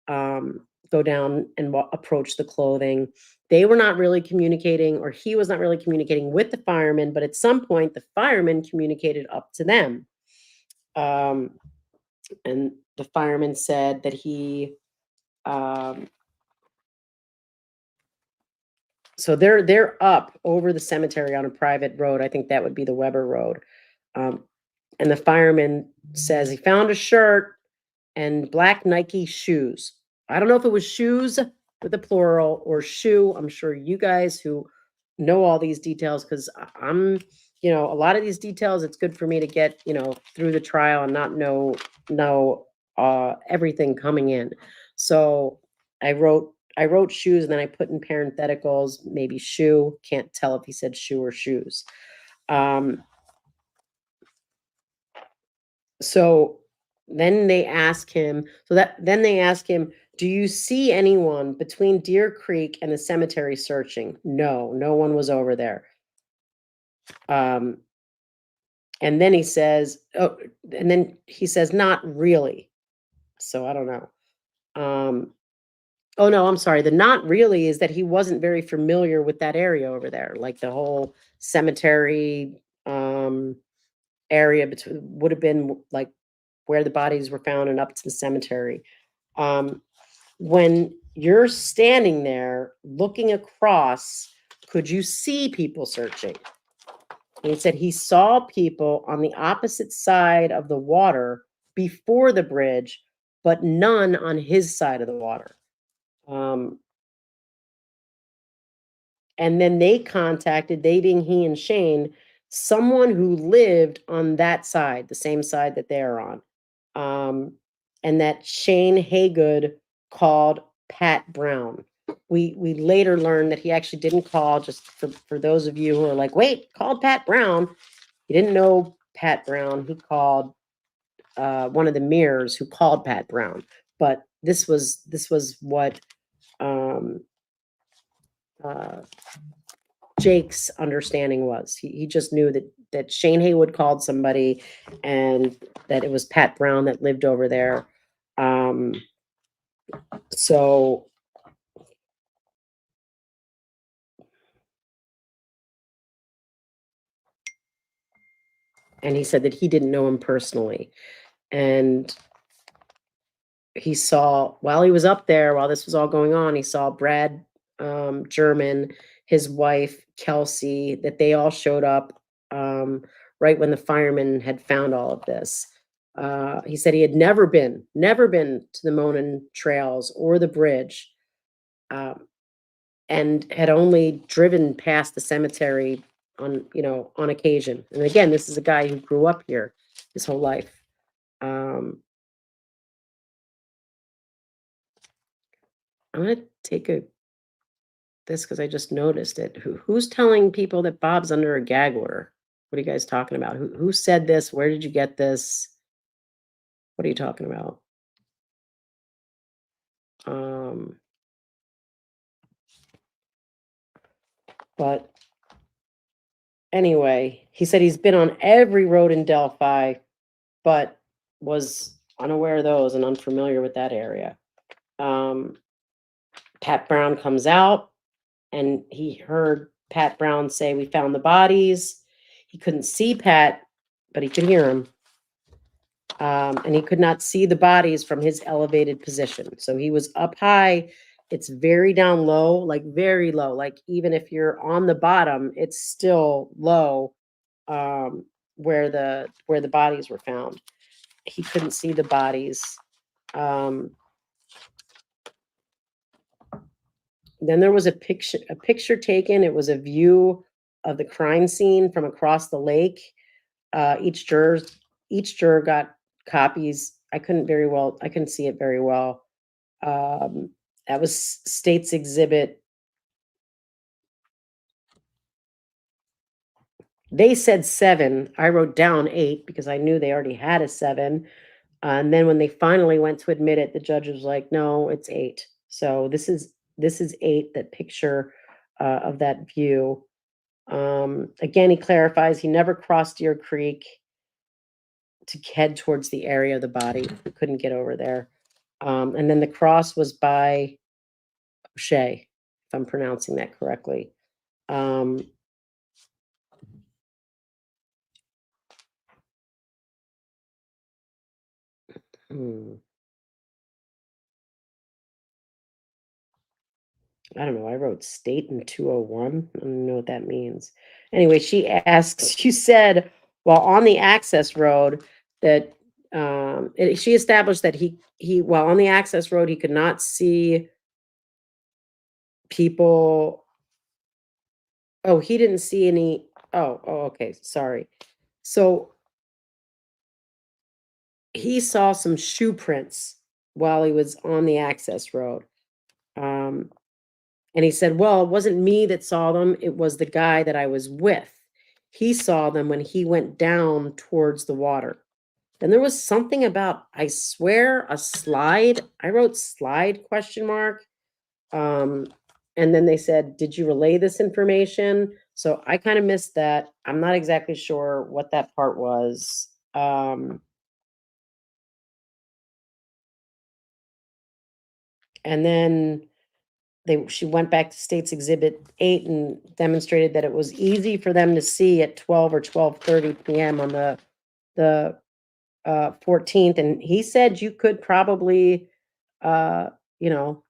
down and approach the clothing. They were not really communicating, or he was not really communicating with the fireman, but at some point the fireman communicated up to them. And the fireman said that he, so they're up over the cemetery on a private road. I think that would be the Weber Road. And the fireman says he found a shirt and black Nike shoes. I don't know if it was shoes with a plural or shoe. I'm sure you guys who know all these details, because I'm, a lot of these details, it's good for me to get, through the trial and not know everything coming in. So I wrote shoes, and then I put in parentheticals, maybe shoe. Can't tell if he said shoe or shoes. So then they ask him, do you see anyone between Deer Creek and the cemetery searching? No one was over there. And then he says, not really. So I don't know. Oh no, I'm sorry. The not really is that he wasn't very familiar with that area over there, like the whole cemetery area between would have been like where the bodies were found and up to the cemetery. When you're standing there looking across, could you see people searching? And he said he saw people on the opposite side of the water before the bridge, but none on his side of the water. And then they contacted, they being he and Shane, someone who lived on that side, the same side that they're on. And that Shane Haygood called Pat Brown. We later learned that he actually didn't call, just for those of you who are like, wait, called Pat Brown. He didn't know Pat Brown. He called one of the mirrors who called Pat Brown. But this was what Jake's understanding was. He just knew that that Shane Haywood called somebody, and that it was Pat Brown that lived over there. So and he said that he didn't know him personally. And he saw, while he was up there, while this was all going on, he saw Brad German, his wife, Kelsey, that they all showed up right when the firemen had found all of this. He said he had never been to the Monin trails or the bridge, and had only driven past the cemetery on occasion. And again, this is a guy who grew up here his whole life. I'm gonna take this because I just noticed it. Who's telling people that Bob's under a gag order? What are you guys talking about? Who said this? Where did you get this? What are you talking about? But anyway, he said he's been on every road in Delphi, but was unaware of those and unfamiliar with that area. Pat Brown comes out, and he heard Pat Brown say, "We found the bodies." He couldn't see Pat, but he could hear him. And he could not see the bodies from his elevated position. So he was up high. It's very down low, like very low. Like even if you're on the bottom, it's still low where the bodies were found. He couldn't see the bodies. Then there was a picture taken. It was a view of the crime scene from across the lake. Each juror got copies. I couldn't see it very well. That was State's Exhibit. They said 7. I wrote down 8 because I knew they already had a 7. And then when they finally went to admit it, the judge was like, "No, it's 8." So this is 8. That picture of that view. Again, he clarifies he never crossed Deer Creek to head towards the area of the body. He couldn't get over there. And then the cross was by O'Shea, if I'm pronouncing that correctly. Hmm. I don't know. I wrote state in 201. I don't know what that means. Anyway, she said, while on the access road, that she established that while on the access road, he could not see people. Oh, he didn't see any. Oh, okay. Sorry. So he saw some shoe prints while he was on the access road. And he said, "Well, it wasn't me that saw them. It was the guy that I was with. He saw them when he went down towards the water." Then there was something about, I swear, a slide. I wrote slide question mark. And then they said, "Did you relay this information?" So I kind of missed that. I'm not exactly sure what that part was. And then she went back to State's Exhibit 8 and demonstrated that it was easy for them to see at 12 or 12:30 p.m. on the 14th. And he said you could probably, you know,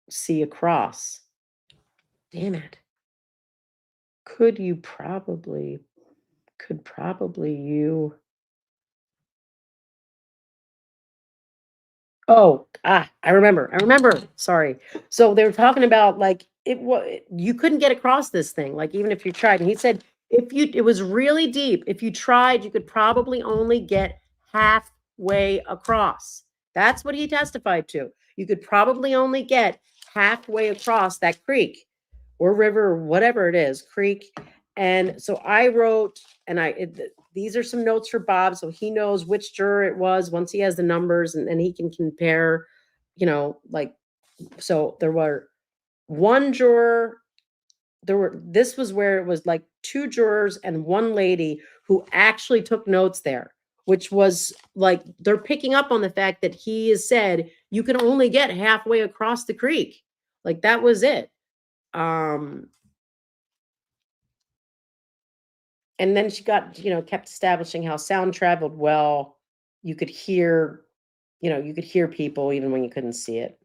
see a cross. Damn it. Could probably you. Oh, I remember. Sorry. So they were talking about like you couldn't get across this thing, like even if you tried. And he said it was really deep. If you tried, you could probably only get halfway across. That's what he testified to. You could probably only get halfway across that creek or river or whatever it is, creek. And so I wrote, and these are some notes for Bob, so he knows which juror it was once he has the numbers, and then he can compare, like, so there were one juror this was where it was like 2 jurors and 1 lady who actually took notes there, which was like they're picking up on the fact that he has said you can only get halfway across the creek. Like that was it. Um, and then she got, kept establishing how sound traveled well. You could hear, you could hear people even when you couldn't see it.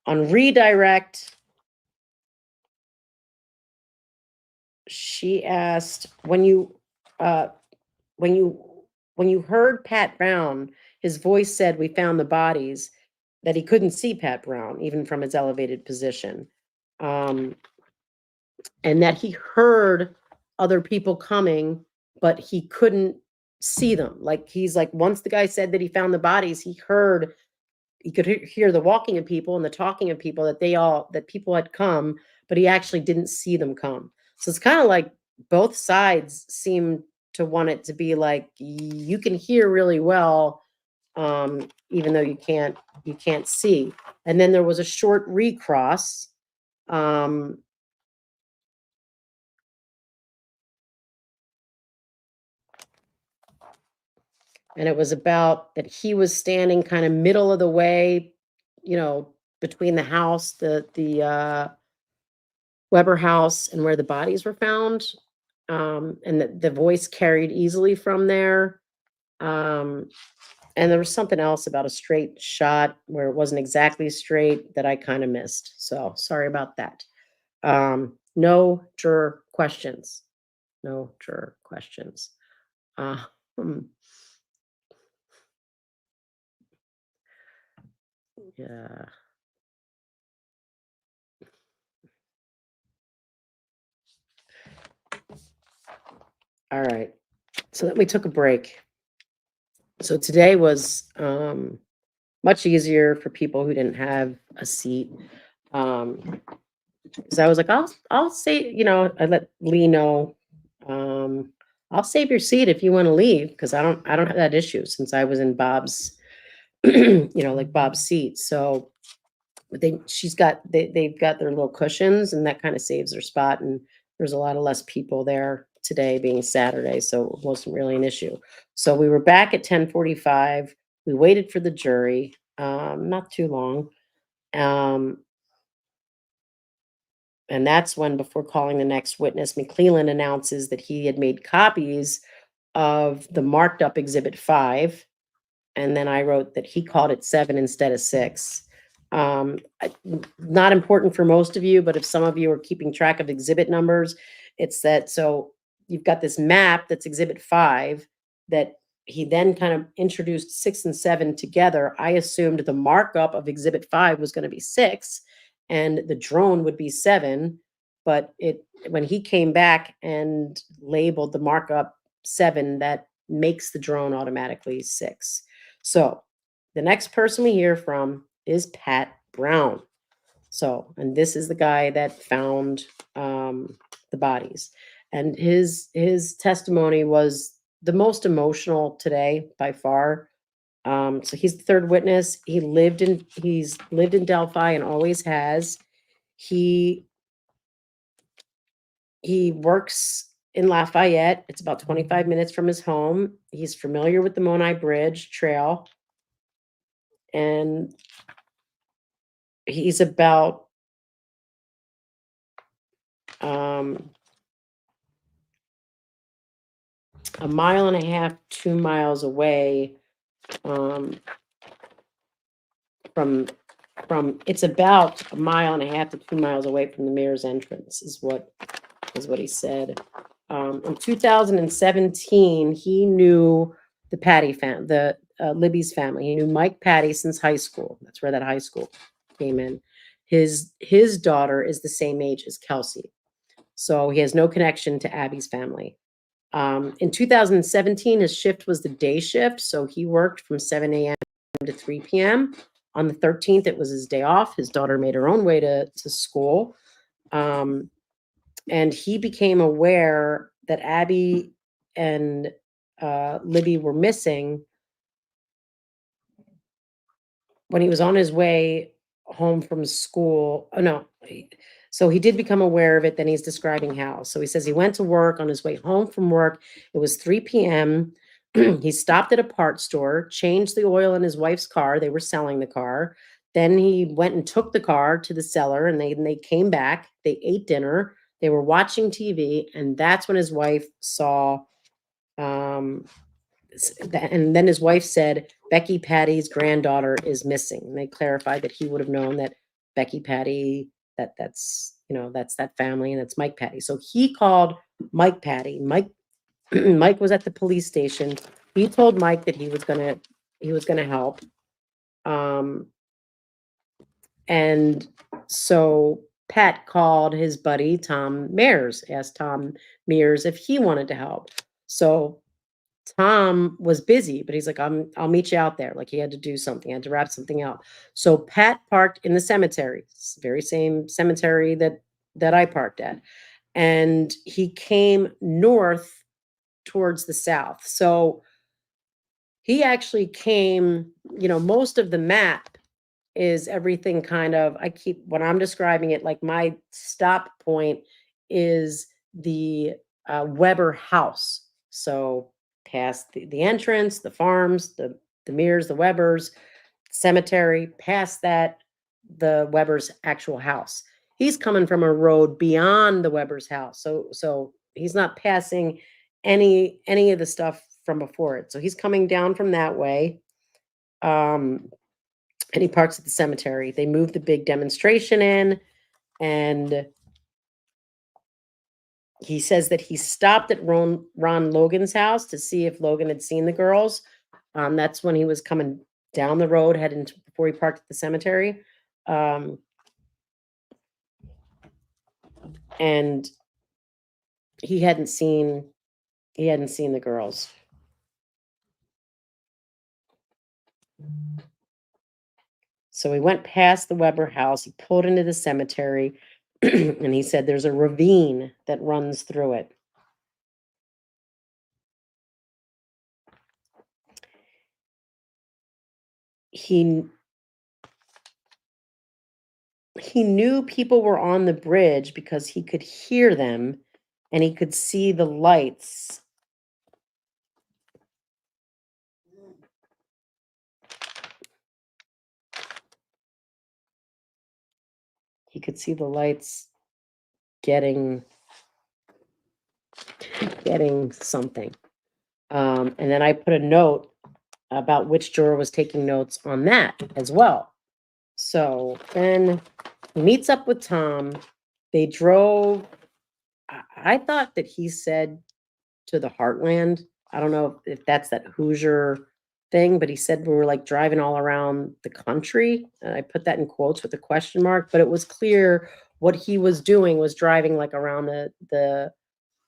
On redirect, she asked, uh, when you when you heard Pat Brown, his voice said, "We found the bodies," that he couldn't see Pat Brown even from his elevated position. Um, and that he heard other people coming, but he couldn't see them. Like he's like, once the guy said that he found the bodies, he could hear the walking of people and the talking of people that people had come, but he actually didn't see them come. So it's kind of like both sides seem to want it to be like you can hear really well, even though you can't see. And then there was a short recross. Um, and it was about that he was standing kind of middle of the way, between the house, the Weber house, and where the bodies were found, and the voice carried easily from there. Um, and there was something else about a straight shot where it wasn't exactly straight that I kind of missed. So sorry about that. No juror questions. No juror questions. Hmm, yeah. All right. So then we took a break. So today was much easier for people who didn't have a seat. Because I was like, I'll say, I let Lee know, I'll save your seat if you want to leave because I don't have that issue since I was in Bob's, like Bob's seat. So but they've got their little cushions and that kind of saves their spot. And there's a lot of less people there today being Saturday, so it wasn't really an issue. So we were back at 10:45. We waited for the jury, not too long. Um, and that's when, before calling the next witness, McClellan announces that he had made copies of the marked up Exhibit 5. And then I wrote that he called it 7 instead of 6. Not important for most of you, but if some of you are keeping track of exhibit numbers, it's that. So you've got this map that's Exhibit 5 that he then kind of introduced 6 and 7 together. I assumed the markup of Exhibit 5 was going to be 6 and the drone would be 7. But when he came back and labeled the markup 7, that makes the drone automatically 6. So the next person we hear from is Pat Brown. So, and this is the guy that found the bodies. And his testimony was the most emotional today by far. So he's the third witness. He's lived in Delphi and always has. He works in Lafayette. It's about 25 minutes from his home. He's familiar with the Monai Bridge Trail. And he's about a mile and a half, 2 miles away from it's about a mile and a half to 2 miles away from the mayor's entrance is what he said. In 2017, he knew the Libby's family. He knew Mike Patty since high school. That's where that high school came in. His daughter is the same age as Kelsey. So he has no connection to Abby's family. In 2017, his shift was the day shift. So he worked from 7 a.m. to 3 p.m. On the 13th, it was his day off. His daughter made her own way to school. And he became aware that Abby and Libby were missing when he was on his way home from school. Oh, no. So he did become aware of it. Then he's describing how. So he says he went to work. On his way home from work, it was 3 p.m. He stopped at a parts store, changed the oil in his wife's car. They were selling the car. Then he went and took the car to the seller, and they came back. They ate dinner. They were watching TV, and that's when his wife saw. And then his wife said, Becky Patty's granddaughter is missing. And they clarified that he would have known that Becky Patty, that's that family, and it's Mike Patty. So he called Mike Patty. Mike was at the police station. He told Mike that he was gonna help. And so Pat called his buddy Tom Mears, asked Tom Mears if he wanted to help. So Tom was busy, but he's like, I'll meet you out there. Like, he had to do something, had to wrap something out. So Pat parked in the cemetery, very same cemetery that I parked at. And he came north towards the south. So he actually came, most of the map is everything kind of, when I'm describing it, like my stop point is the Weber house. So past the entrance, the farms, the Mears, the Webers, cemetery, past that, the Weber's actual house. He's coming from a road beyond the Weber's house. So he's not passing any of the stuff from before it. So he's coming down from that way. And he parks at the cemetery. They moved the big demonstration in, and he says that he stopped at Ron Logan's house to see if Logan had seen the girls. That's when he was coming down the road, before he parked at the cemetery. And he hadn't seen the girls. So he went past the Weber house. He pulled into the cemetery, and he said there's a ravine that runs through it. He knew people were on the bridge because he could hear them and he could see the lights. He could see the lights getting something. And then I put a note about which juror was taking notes on that as well. So then he meets up with Tom. They drove. I thought that he said to the Heartland. I don't know if that's that Hoosier thing, but he said we were like driving all around the country. And I put that in quotes with a question mark, but it was clear what he was doing was driving like around the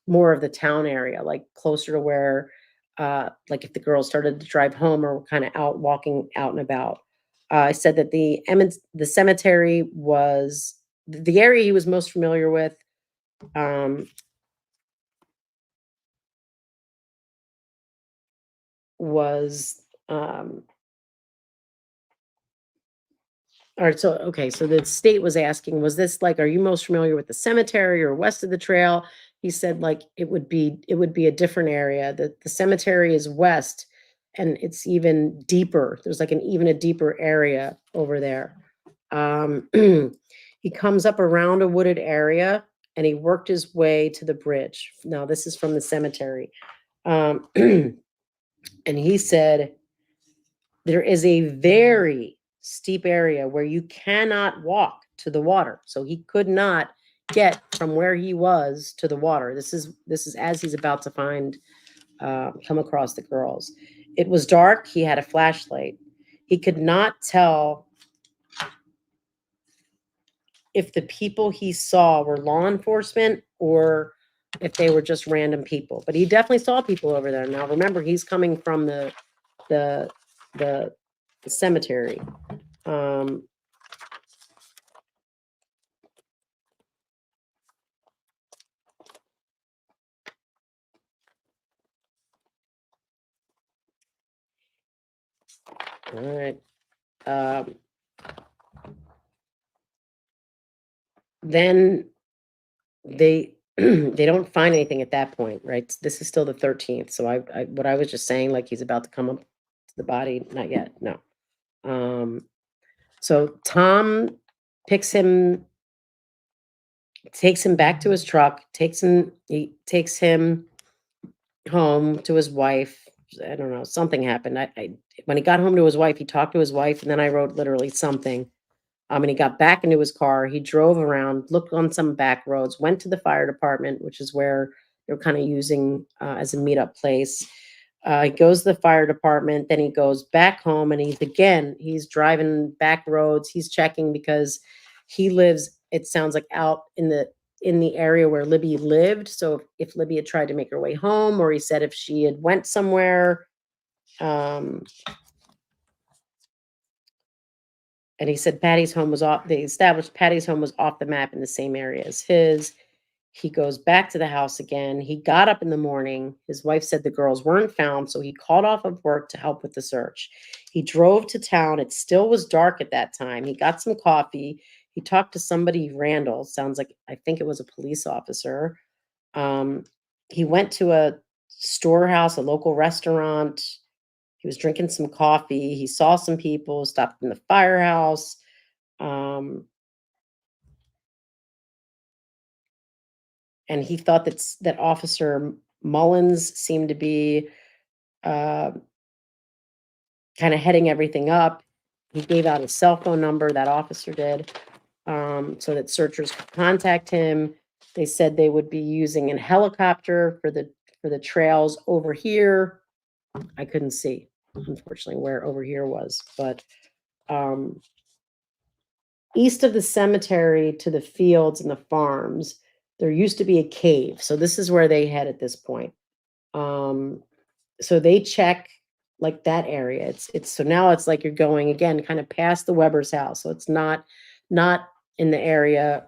more of the town area, like closer to where, like if the girls started to drive home or were kind of out walking out and about. I said that the cemetery was the area he was most familiar with. Was all right, so okay, so the state was asking, was this like, are you most familiar with the cemetery or west of the trail? He said like it would be a different area. The cemetery is west, and it's even deeper. There's like even a deeper area over there. He comes up around a wooded area, and he worked his way to the bridge. Now this is from the cemetery. And he said there is a very steep area where you cannot walk to the water. So he could not get from where he was to the water. This is as he's about to come across the girls. It was dark. He had a flashlight. He could not tell if the people he saw were law enforcement or if they were just random people. But he definitely saw people over there. Now remember, he's coming from the cemetery. All right. Then they they don't find anything at that point, right? This is still the 13th. So I what I was just saying, like he's about to come up to the body, not yet. No. Um, so Tom picks him, takes him back to his truck, he takes him home to his wife. I don't know, something happened. I when he got home to his wife, he talked to his wife, and then I wrote literally something. And he got back into his car. He drove around, looked on some back roads, went to the fire department, which is where they're kind of using as a meetup place. He goes to the fire department, then he goes back home, and he's driving back roads. He's checking because he lives, it sounds like, out in the area where Libby lived. So if Libby had tried to make her way home, or he said if she had went somewhere, um, and he said Patty's home was off. They established Patty's home was off the map in the same area as his. He goes back to the house again. He got up in the morning. His wife said the girls weren't found, so he called off of work to help with the search. He drove to town. It still was dark at that time. He got some coffee. He talked to somebody, Randall. Sounds like, I think it was a police officer. Um, he went to a storehouse, a local restaurant. He was drinking some coffee. He saw some people, stopped in the firehouse. Um, and he thought that Officer Mullins seemed to be uh, kind of heading everything up. He gave out his cell phone number, that officer did, so that searchers could contact him. They said they would be using a helicopter for the trails over here. I couldn't see, unfortunately, where over here was, but um, east of the cemetery to the fields and the farms, there used to be a cave. So this is where they head at this point. Um, so they check like that area. It's so now it's like you're going again, kind of past the Weber's house. So it's not in the area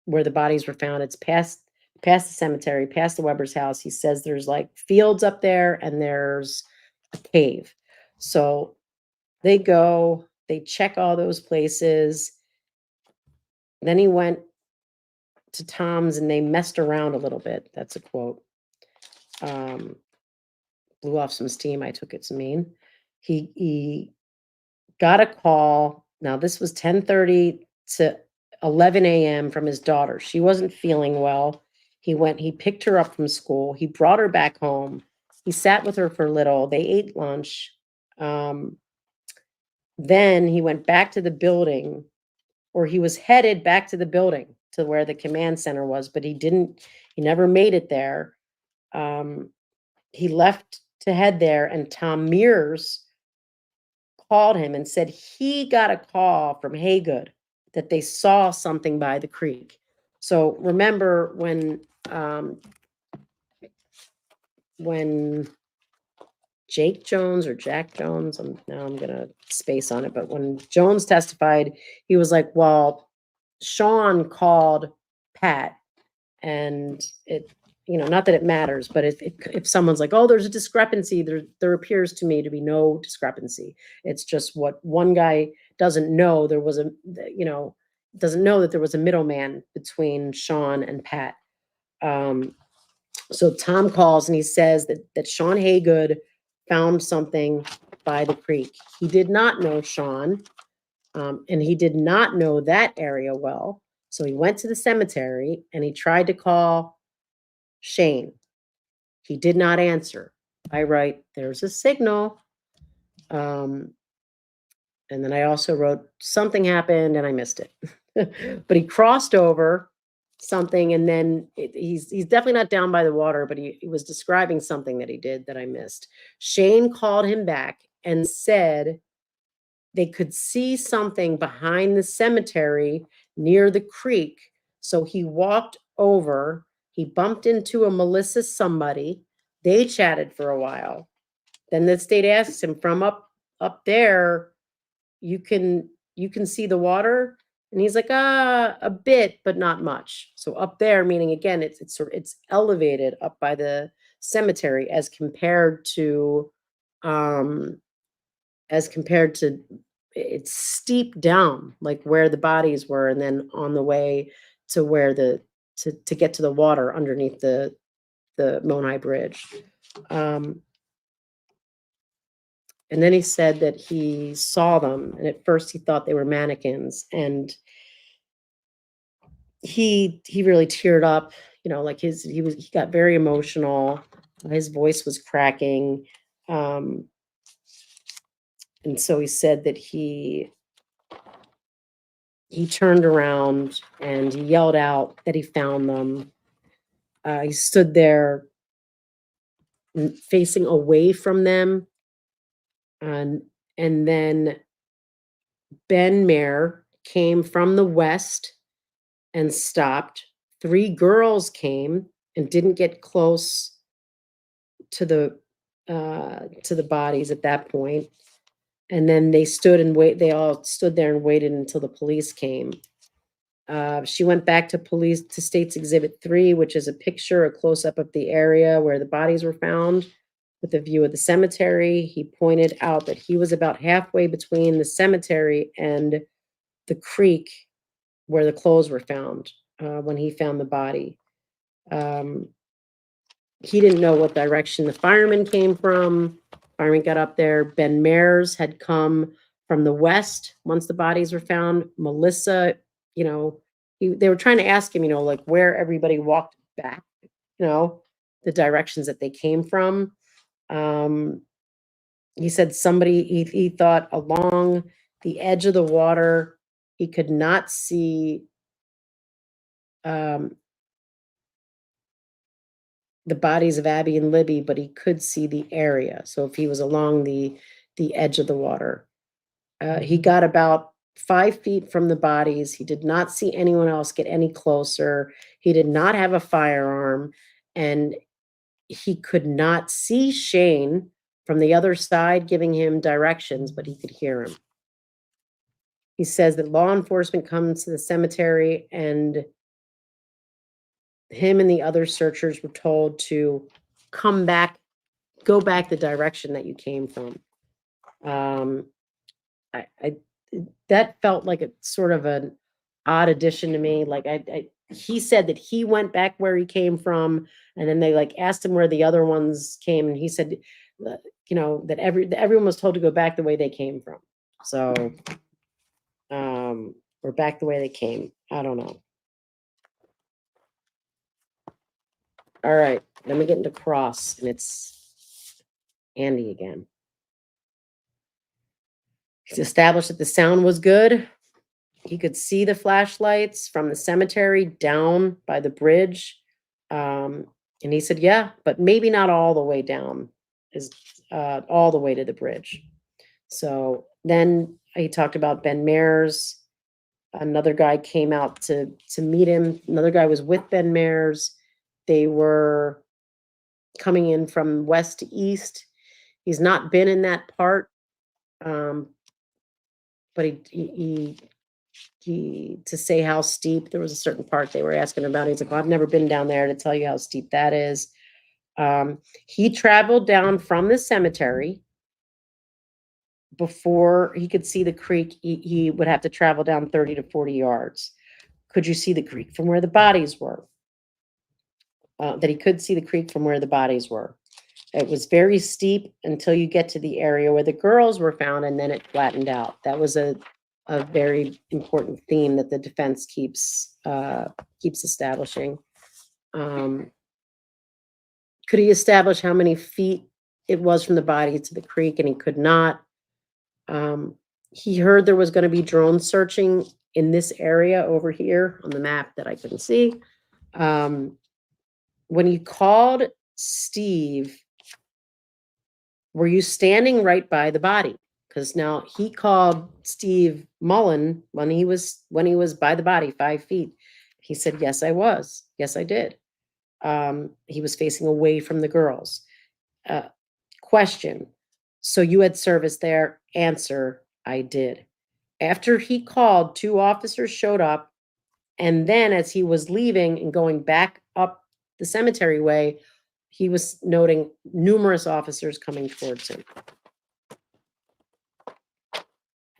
where the bodies were found. It's past the cemetery, past the Weber's house. He says there's like fields up there and there's a cave. So they go, they check all those places. Then he went to Tom's and they messed around a little bit. That's a quote. Blew off some steam, I took it to mean. He got a call. Now this was 10:30 to 11 a.m. from his daughter. She wasn't feeling well. He picked her up from school. He brought her back home. He sat with her for a little. They ate lunch. Um, then he went back to the building, or he was headed back to the building to where the command center was, but he never made it there. He left to head there, and Tom Mears called him and said he got a call from Haygood that they saw something by the creek. So remember when Jake Jones or Jack Jones, I'm gonna space on it, but when Jones testified, he was like, well, Sean called Pat, and it, not that it matters, but if someone's like, oh, there's a discrepancy, there appears to me to be no discrepancy. It's just what one guy doesn't know. Doesn't know that there was a middleman between Sean and Pat. So Tom calls and he says that Sean Haygood found something by the creek. He did not know Sean, and he did not know that area well. So he went to the cemetery and he tried to call Shane. He did not answer. I write, there's a signal. And then I also wrote, something happened and I missed it. But he crossed over something, and then he's definitely not down by the water, but he was describing something that he did that I missed. Shane called him back and said they could see something behind the cemetery near the creek. So he walked over, he bumped into a Melissa somebody. They chatted for a while. Then the state asks him, from up there, you can see the water? And he's like, a bit, but not much. So up there, meaning again, it's elevated up by the cemetery as compared to it's steep down, like where the bodies were, and then on the way to where to get to the water underneath the Monai Bridge. And then he said that he saw them, and at first he thought they were mannequins, and he really teared up, like he got very emotional. His voice was cracking. And so he said that he turned around and he yelled out that he found them. He stood there facing away from them. And then Ben Mayer came from the west and stopped. 3 girls came and didn't get close to the bodies at that point. And then they all stood there and waited until the police came. She went back to State's Exhibit 3, which is a picture, a close-up of the area where the bodies were found with a view of the cemetery. He pointed out that he was about halfway between the cemetery and the creek where the clothes were found when he found the body. He didn't know what direction the firemen came from. Firemen got up there. Ben Mayers had come from the west once the bodies were found. Melissa, they were trying to ask him, like where everybody walked back, the directions that they came from. He said he thought along the edge of the water, he could not see the bodies of Abby and Libby, but he could see the area. So if he was along the edge of the water, he got about 5 feet from the bodies. He did not see anyone else get any closer. He did not have a firearm, and he could not see Shane from the other side giving him directions, but he could hear him. He says that law enforcement comes to the cemetery, and him and the other searchers were told to go back the direction that you came from. That felt like a sort of an odd addition to me. Like he said that he went back where he came from, and then they asked him where the other ones came, and he said, that everyone was told to go back the way they came from. So, or back the way they came. I don't know. All right, then we get into Cross, and it's Andy again. He's established that the sound was good. He could see the flashlights from the cemetery down by the bridge. And he said, yeah, but maybe not all the way down, all the way to the bridge. So then he talked about Ben Mayers. Another guy came out to meet him. Another guy was with Ben Mayers. They were coming in from west to east. He's not been in that part, but he to say how steep, there was a certain part they were asking about. He's like, well, I've never been down there to tell you how steep that is. He traveled down from the cemetery. Before he could see the creek, he would have to travel down 30 to 40 yards. Could you see the creek from where the bodies were? That he could see the creek from where the bodies were. It was very steep until you get to the area where the girls were found, and then it flattened out. That was a very important theme that the defense keeps establishing. Could he establish how many feet it was from the body to the creek? And he could not. He heard there was going to be drone searching in this area over here on the map that I couldn't see. When he called Steve, were you standing right by the body? Because now he called Steve Mullin when he was by the body 5 feet. He said, yes, I was. Yes, I did. He was facing away from the girls. Question. So you had service there? Answer, I did. After he called, 2 officers showed up. And then as he was leaving and going back up the cemetery way, he was noting numerous officers coming towards him.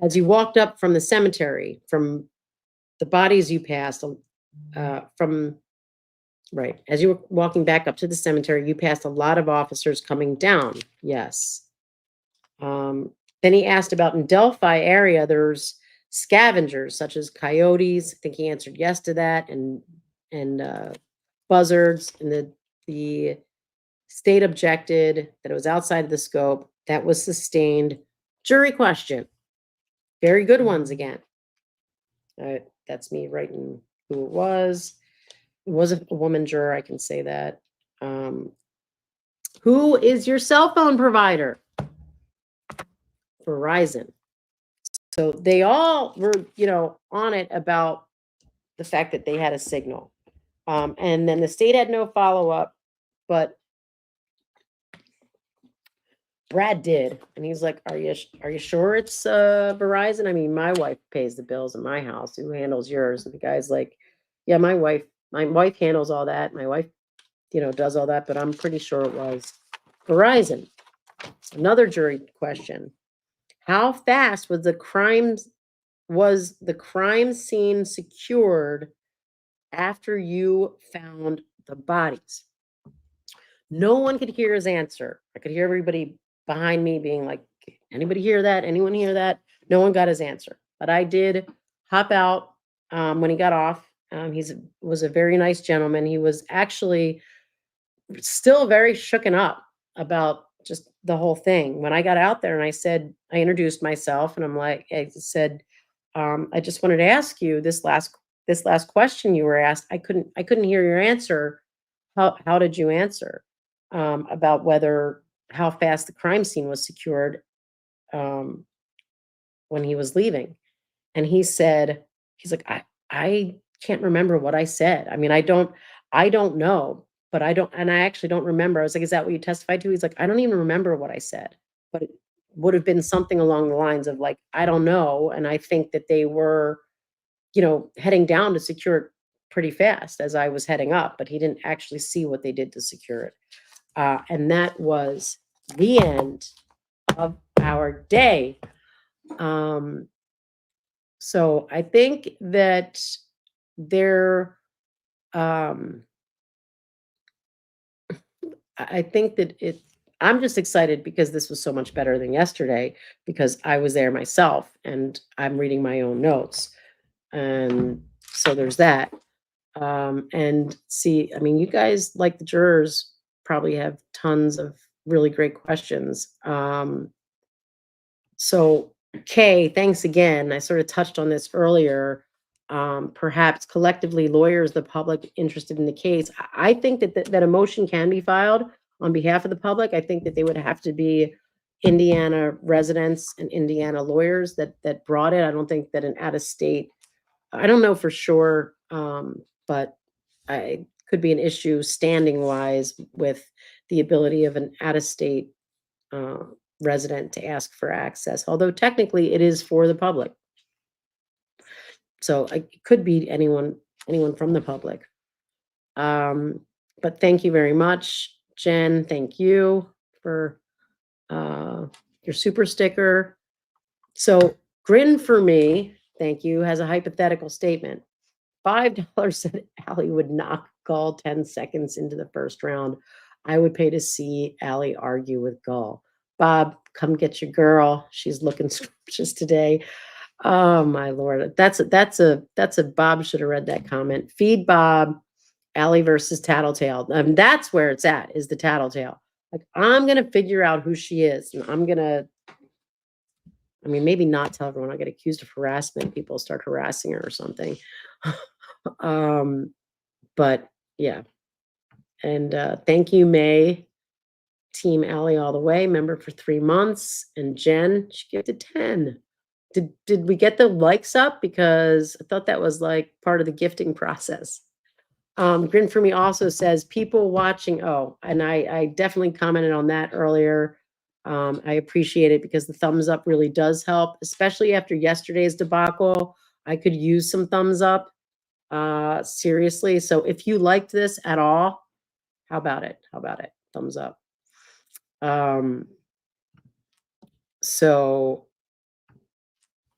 As you walked up from the cemetery, from the bodies you passed, right, as you were walking back up to the cemetery, you passed a lot of officers coming down. Yes. Then he asked about in Delphi area, there's scavengers such as coyotes. I think he answered yes to that, and buzzards. And the state objected that it was outside of the scope. That was sustained. Jury question. Very good ones again. That's me writing who it was. It was a woman juror, I can say that. Who is your cell phone provider? Verizon. So they all were, on it about the fact that they had a signal. And then the state had no follow-up, but Brad did. And he's like, are you sure it's Verizon? I mean, my wife pays the bills in my house. Who handles yours? And the guy's like, yeah, my wife handles all that. My wife, does all that, but I'm pretty sure it was Verizon. Another jury question. How fast was the crime scene secured after you found the bodies? No one could hear his answer. I could hear everybody behind me being like, anybody hear that? Anyone hear that? No one got his answer. But I did hop out when he got off. He was a very nice gentleman. He was actually still very shooken up about just the whole thing. When I got out there and I introduced myself and I said, I just wanted to ask you this last question you were asked. I couldn't hear your answer. How did you answer about how fast the crime scene was secured when he was leaving? And he's like, I can't remember what I said. I mean, I don't know, but and I actually don't remember. I was like, is that what you testified to? He's like, I don't even remember what I said, but it would have been something along the lines of like, I don't know. And I think that they were, heading down to secure it pretty fast as I was heading up, but he didn't actually see what they did to secure it. And that was the end of our day. So I think that I'm just excited because this was so much better than yesterday because I was there myself and I'm reading my own notes. And so there's that. And see, I mean, you guys, like the jurors, probably have tons of really great questions. So Kay, thanks again. I sort of touched on this earlier. Perhaps collectively, lawyers, the public interested in the case. I think that a motion can be filed on behalf of the public. I think that they would have to be Indiana residents and Indiana lawyers that brought it. I don't think that an out-of-state, I don't know for sure, but I could be an issue standing wise with the ability of an out-of-state resident to ask for access, although technically it is for the public. So it could be anyone from the public. But thank you very much, Jen. Thank you for your super sticker. So Grin for Me, thank you, has a hypothetical statement. $5 said Allie would knock Gall 10 seconds into the first round. I would pay to see Allie argue with Gall. Bob, come get your girl. She's looking scrumptious today. Oh my Lord. That's a Bob should have read that comment. Feed Bob, Allie versus Tattletale. That's where it's at, is the Tattletale. Like, I'm gonna figure out who she is, and I'm gonna, I mean, maybe not tell everyone I get accused of harassment. People start harassing her or something. But yeah. And thank you, May. Team Allie all the way, member for 3 months. And Jen, she gifted 10. Did we get the likes up? Because I thought that was like part of the gifting process. Grin for Me also says people watching. Oh, and I definitely commented on that earlier. I appreciate it because the thumbs up really does help, especially after yesterday's debacle. I could use some thumbs up, seriously. So if you liked this at all, how about it? Thumbs up. So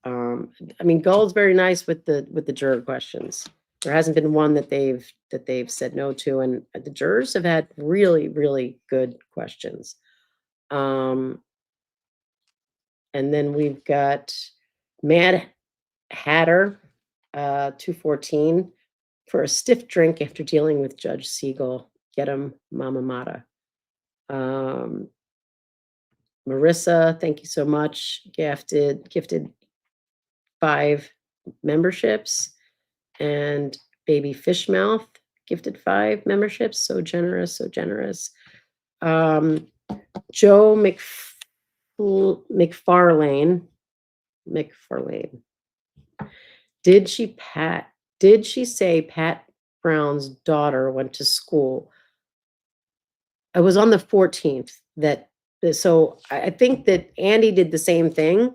I mean, Gold's very nice with the juror questions. There hasn't been one that they've said no to, and the jurors have had really, really good questions. And then we've got Mad Hatter, 214, for a stiff drink after dealing with Judge Siegel. Get him, Mama Mata. Marissa, thank you so much. Gifted 5 memberships. And Baby Fishmouth gifted 5 memberships. So generous, so generous. Joe McFarlane. Did she say Pat Brown's daughter went to school? It was on the 14th so I think that Andy did the same thing,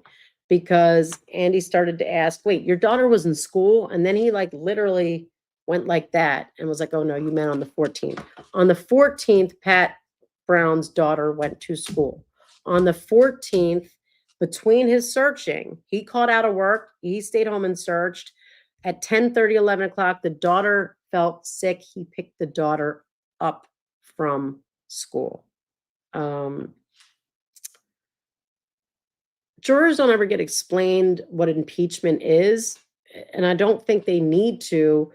because Andy started to ask, wait, your daughter was in school? And then he like literally went like that and was like, oh no, you meant on the 14th. On the 14th, Pat Brown's daughter went to school. On the 14th, between his searching, he called out of work, he stayed home and searched. At 10:30, 11 o'clock, the daughter felt sick. He picked the daughter up from school. Jurors don't ever get explained what impeachment is, and I don't think they need to.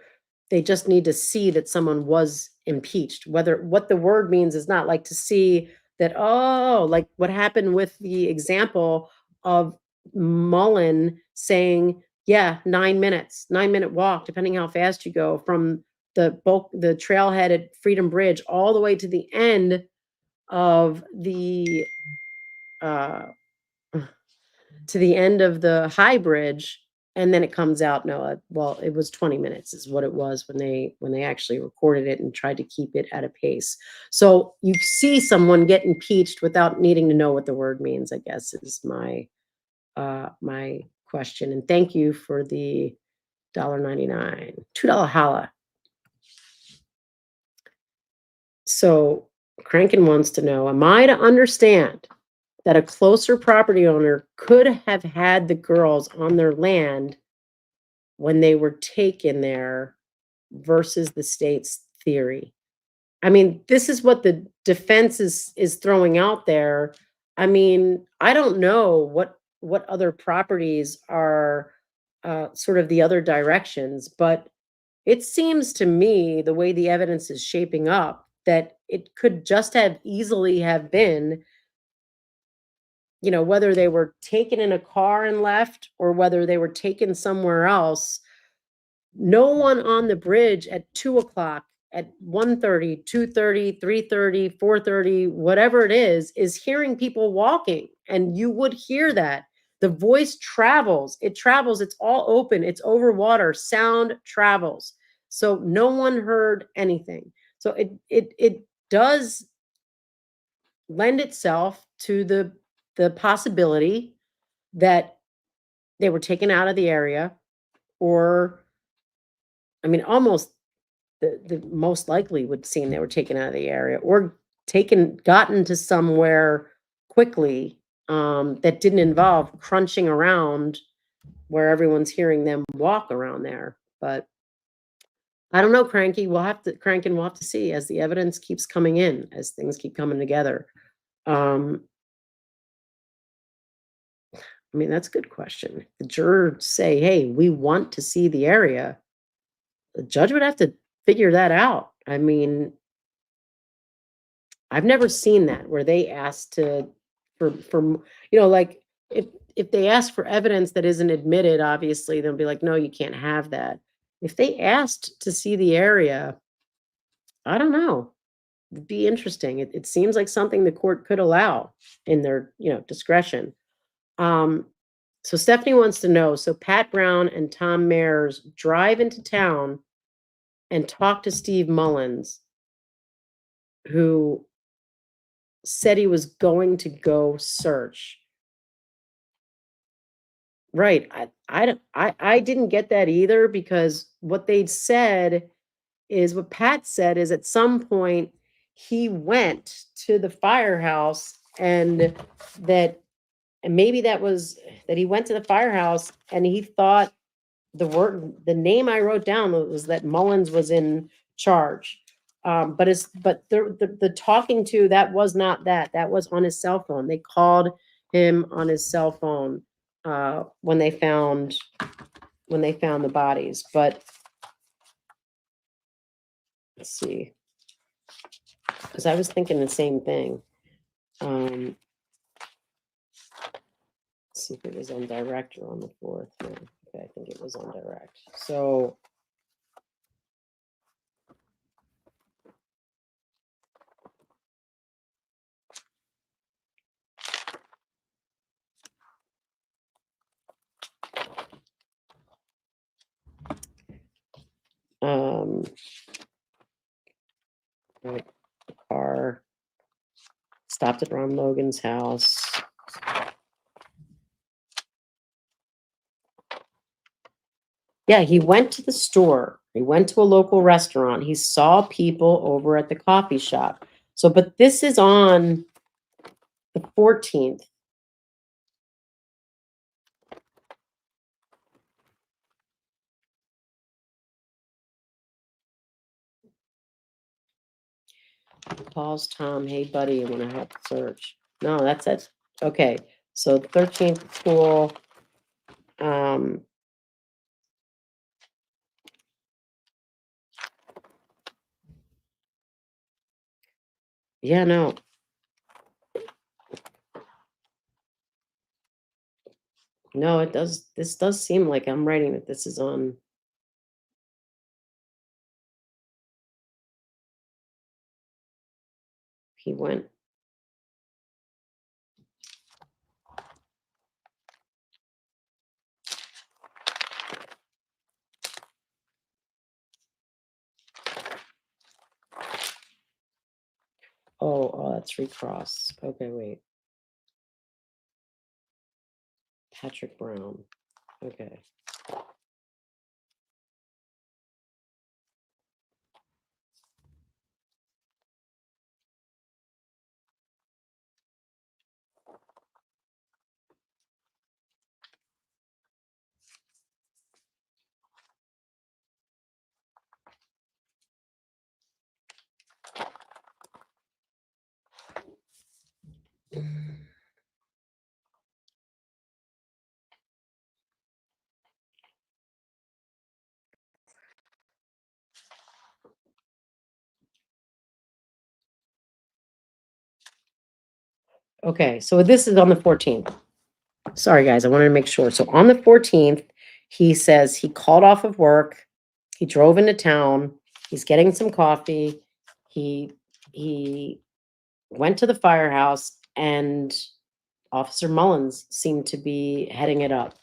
They just need to see that someone was impeached. What the word means is not like to see that, oh, like what happened with the example of Mullin saying, yeah, 9 minutes, 9-minute walk, depending how fast you go from the trailhead at Freedom Bridge all the way to the end of the high bridge, and then it comes out, no, well, it was 20 minutes is what it was when they actually recorded it and tried to keep it at a pace. So you see someone get impeached without needing to know what the word means, I guess, is my question. And thank you for the $1.99, $2 holla. So Crankin wants to know, am I to understand that a closer property owner could have had the girls on their land when they were taken there versus the state's theory? I mean, this is what the defense is throwing out there. I mean, I don't know what other properties are sort of the other directions, but it seems to me, the way the evidence is shaping up, that it could just have easily have been, whether they were taken in a car and left or whether they were taken somewhere else. No one on the bridge at 2 o'clock, at 1:30, 2:30, 3:30, 4:30, whatever it is hearing people walking. And you would hear that. The voice travels. It travels. It's all open. It's over water. Sound travels. So no one heard anything. So it does lend itself to the possibility that they were taken out of the area, or, I mean, almost the most likely would seem they were taken out of the area or gotten to somewhere quickly, that didn't involve crunching around where everyone's hearing them walk around there. But I don't know, Crankin, we'll have to see as the evidence keeps coming in, as things keep coming together. I mean, that's a good question. The jurors say, hey, we want to see the area. The judge would have to figure that out. I mean, I've never seen that where they asked for like, if they ask for evidence that isn't admitted, obviously they'll be like, no, you can't have that. If they asked to see the area, I don't know. It'd be interesting. It seems like something the court could allow in their, discretion. So Stephanie wants to know, so Pat Brown and Tom Mayers drive into town and talk to Steve Mullins, who said he was going to go search. Right. I didn't get that either, because what they'd said is, what Pat said is, at some point he went to the firehouse and And maybe that he went to the firehouse and he thought the name I wrote down was that Mullins was in charge. But the talking to, that was not that. That was on his cell phone. They called him on his cell phone when they found the bodies. But let's see, because I was thinking the same thing. Let's see if it was on direct or on the 4th. Yeah, okay, I think it was on direct. So right, the car stopped at Ron Logan's house. Yeah, he went to the store. He went to a local restaurant. He saw people over at the coffee shop. So, but this is on the 14th. Calls Tom, hey buddy, I want to help search. No, that's it. Okay, so 13th school. Yeah, no. No, it does. This does seem like I'm writing that this is on. He went. Oh, that's recross. Okay, wait. Patrick Brown. Okay. Okay, so this is on the 14th. Sorry, guys, I wanted to make sure. So on the 14th, he says he called off of work. He drove into town. He's getting some coffee. He went to the firehouse, and Officer Mullins seemed to be heading it up.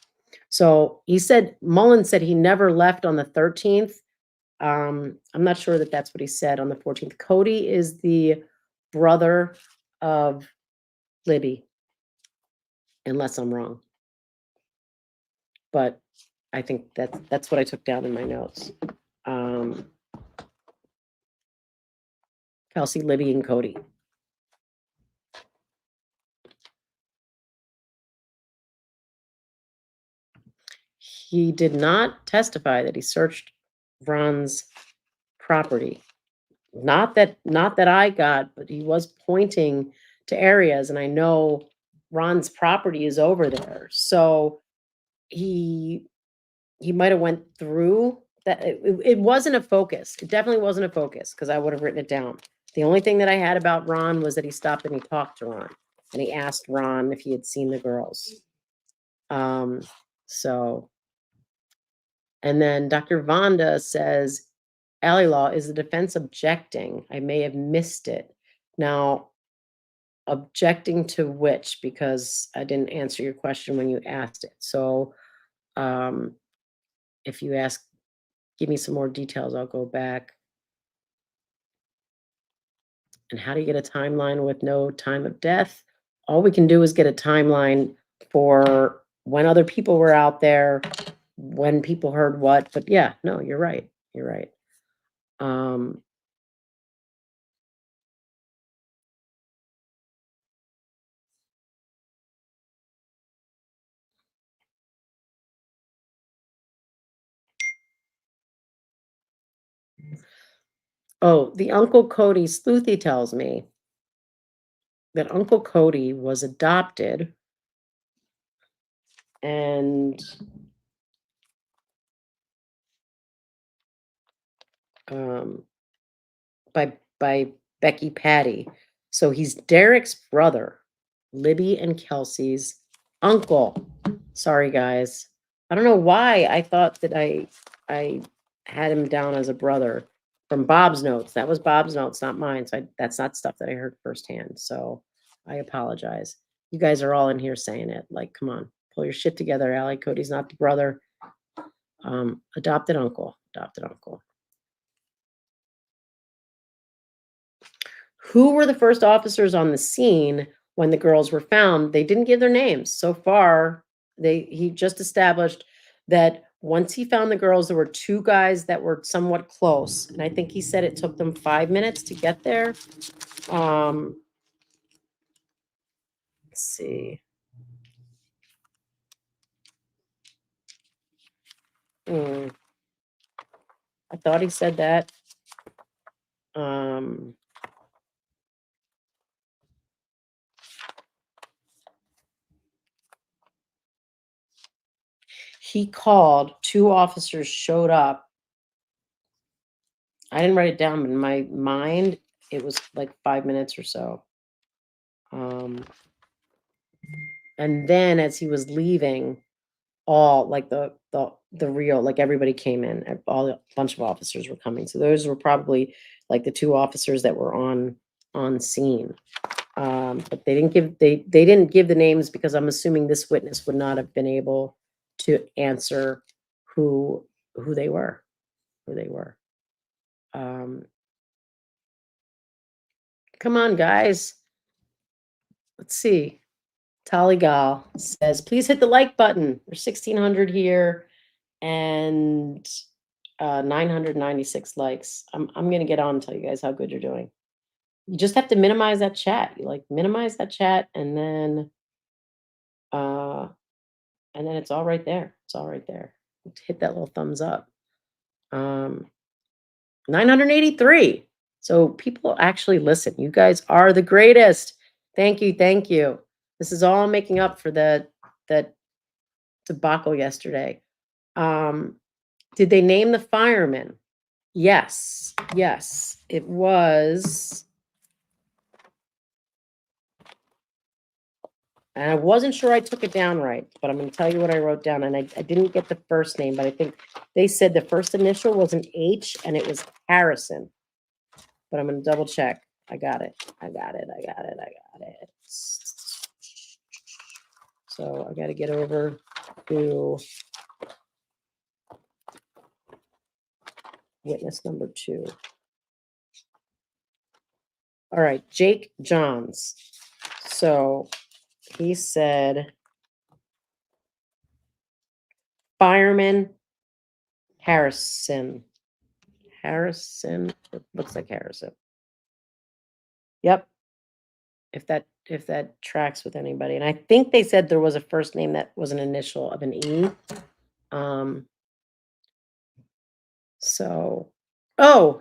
So he said, Mullins said he never left on the 13th. I'm not sure that that's what he said on the 14th. Cody is the brother of Libby, unless I'm wrong. But I think that's what I took down in my notes. Kelsey, Libby, and Cody. He did not testify that he searched Ron's property. Not that I got, but he was pointing to areas, and I know Ron's property is over there. So he might have went through that. It wasn't a focus. It definitely wasn't a focus, because I would have written it down. The only thing that I had about Ron was that he stopped and he talked to Ron, and he asked Ron if he had seen the girls. So, and then Dr. Vonda says, alley law, is the defense objecting? I may have missed it. Now, objecting to which? Because I didn't answer your question when you asked it. So, if you ask, give me some more details, I'll go back. And how do you get a timeline with no time of death? All we can do is get a timeline for when other people were out there, when people heard what. But yeah, no, you're right. You're right. Oh, the Uncle Cody Sleuthy tells me that Uncle Cody was adopted and um, by Becky Patty. So he's Derek's brother, Libby and Kelsey's uncle. Sorry, guys. I don't know why I thought that I had him down as a brother from Bob's notes. That was Bob's notes, not mine. So that's not stuff that I heard firsthand. So I apologize. You guys are all in here saying it. Like, come on, pull your shit together, Allie. Cody's not the brother. Adopted uncle. Adopted uncle. Who were the first officers on the scene when the girls were found? They didn't give their names. So far, he just established that once he found the girls, there were two guys that were somewhat close. And I think he said it took them 5 minutes to get there. Let's see. I thought he said that. He called, two officers showed up. I didn't write it down, but in my mind, it was like 5 minutes or so. And then as he was leaving, all like the real, like everybody came in, all a bunch of officers were coming. So those were probably like the two officers that were on scene. But they didn't give the names because I'm assuming this witness would not have been able to answer who they were, Come on, guys. Let's see. Taligal says, please hit the like button. There's 1,600 here and 996 likes. I'm going to get on and tell you guys how good you're doing. You just have to minimize that chat. You like minimize that chat and then it's all right there. It's all right there. Hit that little thumbs up. 983. So people actually listen. You guys are the greatest. Thank you. Thank you. This is all making up for that debacle yesterday. Did they name the fireman? Yes. Yes. It was. And I wasn't sure I took it down right, but I'm going to tell you what I wrote down. And I didn't get the first name, but I think they said the first initial was an H and it was Harrison. But I'm going to double check. I got it. So I got to get over to witness number 2. All right, Jake Johns. So he said fireman Harrison. It looks like Harrison. Yep. If that tracks with anybody. And I think they said there was a first name that was an initial of an E.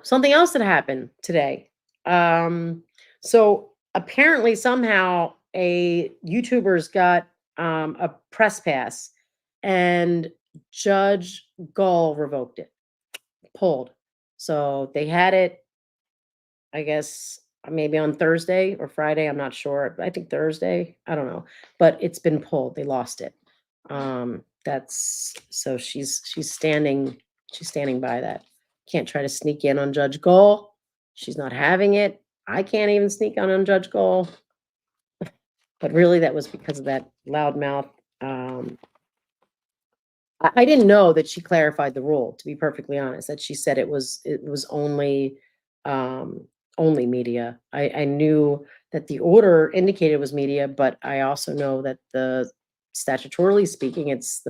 Something else that happened today. So apparently somehow a YouTuber's got a press pass and Judge Gull revoked it, pulled. So they had it, I guess, maybe on Thursday or Friday. I'm not sure. I think Thursday. I don't know. But it's been pulled. They lost it. That's so she's standing by that. Can't try to sneak in on Judge Gull. She's not having it. I can't even sneak on Judge Gull. But really that was because of that loudmouth. I didn't know that she clarified the rule, to be perfectly honest, that she said it was only media. I knew that the order indicated it was media, but I also know that statutorily speaking, it's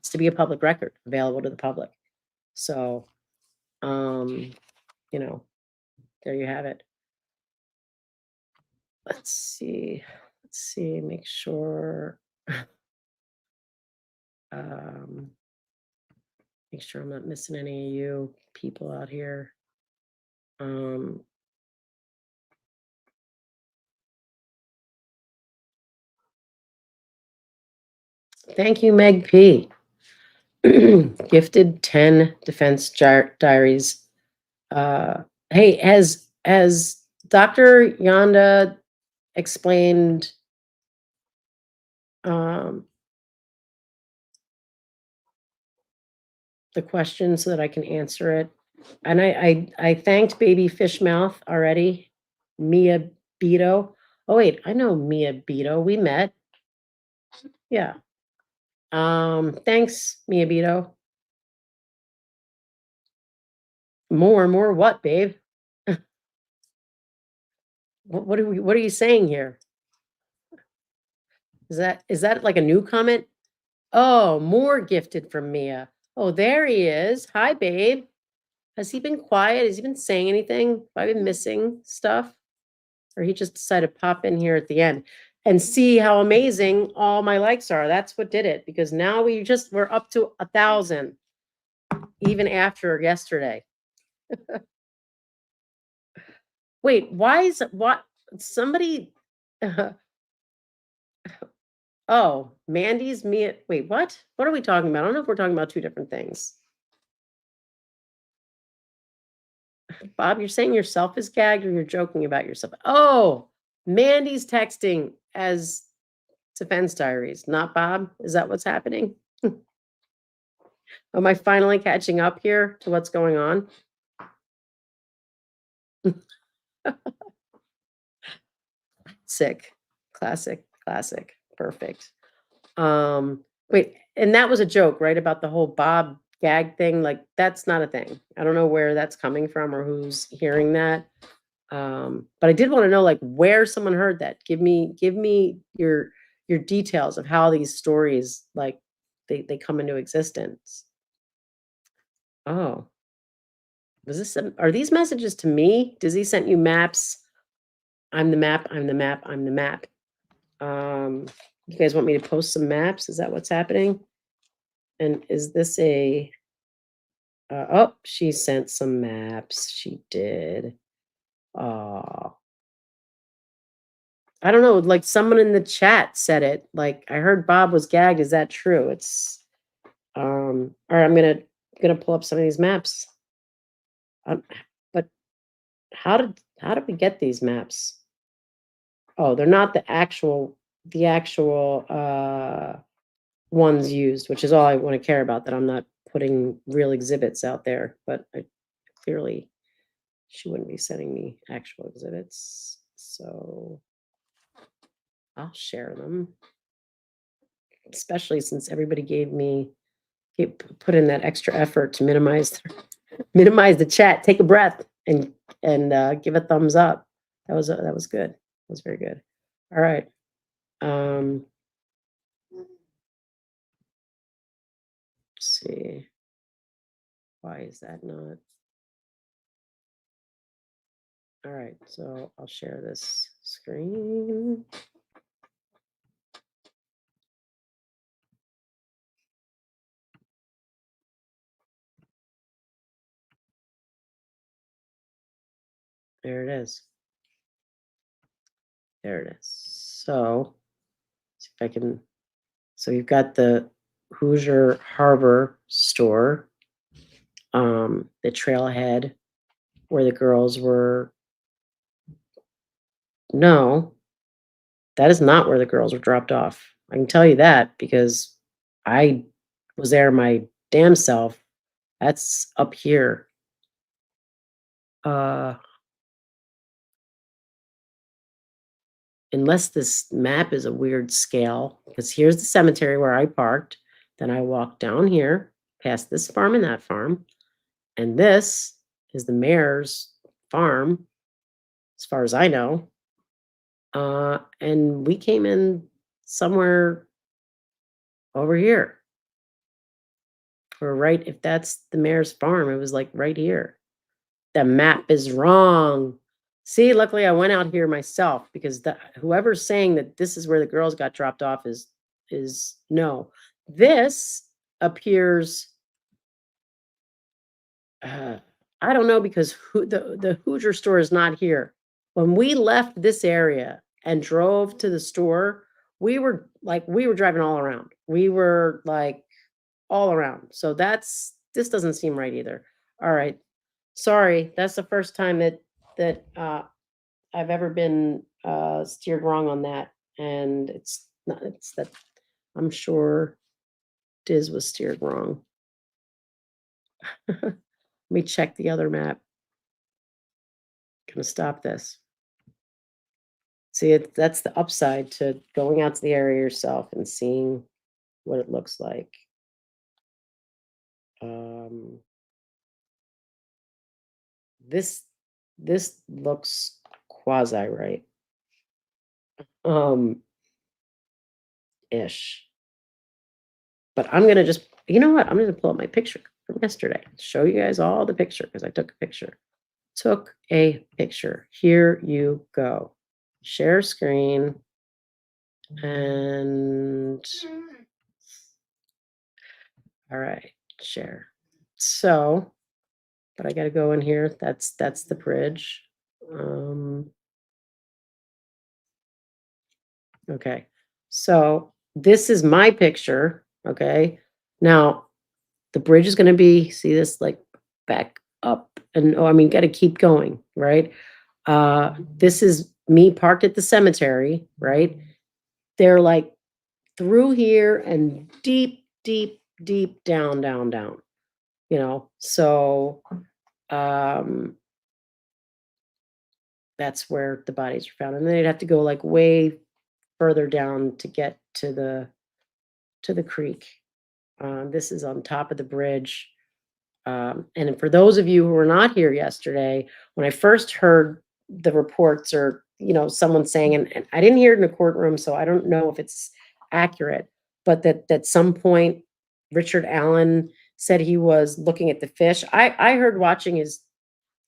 to be a public record available to the public. So, there you have it. Let's see, make sure. Make sure I'm not missing any of you people out here. Thank you, Meg P. Gifted 10 defense diaries. Hey, has Dr. Yonda explained the question so that I can answer it? And I thanked baby Fishmouth already. Mia Beto. Oh wait, I know Mia Beto. We met. Yeah. Thanks, Mia Beto. More what, babe? What are you saying here? Is that like a new comment? Oh, more gifted from Mia. Oh, there he is. Hi, babe. Has he been quiet? Has he been saying anything? Have I been missing stuff? Or he just decided to pop in here at the end and see how amazing all my likes are. That's what did it, because now we're up to 1,000, even after yesterday. Wait, why is what somebody oh, Mandy's Mia. Wait, what? What are we talking about? I don't know if we're talking about two different things. Bob, you're saying yourself is gagged or you're joking about yourself? Oh, Mandy's texting as defense diaries, not Bob. Is that what's happening? Am I finally catching up here to what's going on? Sick. Classic. Perfect. Wait, and that was a joke, right? About the whole Bob gag thing. Like, that's not a thing. I don't know where that's coming from or who's hearing that. But I did want to know, like, where someone heard that. Give me your details of how these stories, like, they come into existence. Oh, are these messages to me? Does he sent you maps? I'm the map. You guys want me to post some maps? Is that what's happening? And is this oh, she sent some maps. She did. Oh, I don't know. Like, someone in the chat said it. Like, I heard Bob was gagged. Is that true? It's, all right, I'm gonna pull up some of these maps. But how did we get these maps? Oh, they're not the actual ones used, which is all I want to care about, that I'm not putting real exhibits out there. But clearly she wouldn't be sending me actual exhibits. So I'll share them, especially since everybody put in that extra effort to minimize the chat. Take a breath and give a thumbs up. That was good. That was very good. All right. Let's see. Why is that not? All right, so I'll share this screen. There it is. There it is. So, see if I can. So you've got the Hoosier Harbor store, the trailhead where the girls were. No, that is not where the girls were dropped off. I can tell you that because I was there my damn self. That's up here. Unless this map is a weird scale, because here's the cemetery where I parked. Then I walked down here, past this farm and that farm. And this is the mayor's farm, as far as I know. And we came in somewhere over here. Or right, if that's the mayor's farm, it was like right here. The map is wrong. See, luckily I went out here myself, because whoever's saying that this is where the girls got dropped off is no. This appears I don't know because the Hoosier store is not here. When we left this area and drove to the store, we were driving all around. We were like all around. So this doesn't seem right either. All right. Sorry, that's the first time that I've ever been steered wrong on that. And it's not it's that I'm sure Diz was steered wrong. Let me check the other map. Gonna stop this. See, that's the upside to going out to the area yourself and seeing what it looks like. Um, this this looks quasi right. Um, ish. But I'm gonna just, you know what? I'm gonna pull up my picture from yesterday. Show you guys all the picture because I took a picture. Took a picture. Here you go. Share screen and all right, share. So, but I got to go in here. That's the bridge. Okay. So, this is my picture, okay? Now, the bridge is going to be, see this, like back up and oh, I mean, got to keep going, right? This is me parked at the cemetery, right? They're like through here and deep, deep, deep down, down, down, you know? So, um, that's where the bodies are found. And then they'd have to go like way further down to get to the creek. This is on top of the bridge. And for those of you who were not here yesterday, when I first heard the reports or, you know, someone saying, and I didn't hear it in the courtroom, so I don't know if it's accurate, but that at some point, Richard Allen said he was looking at the fish. I heard watching his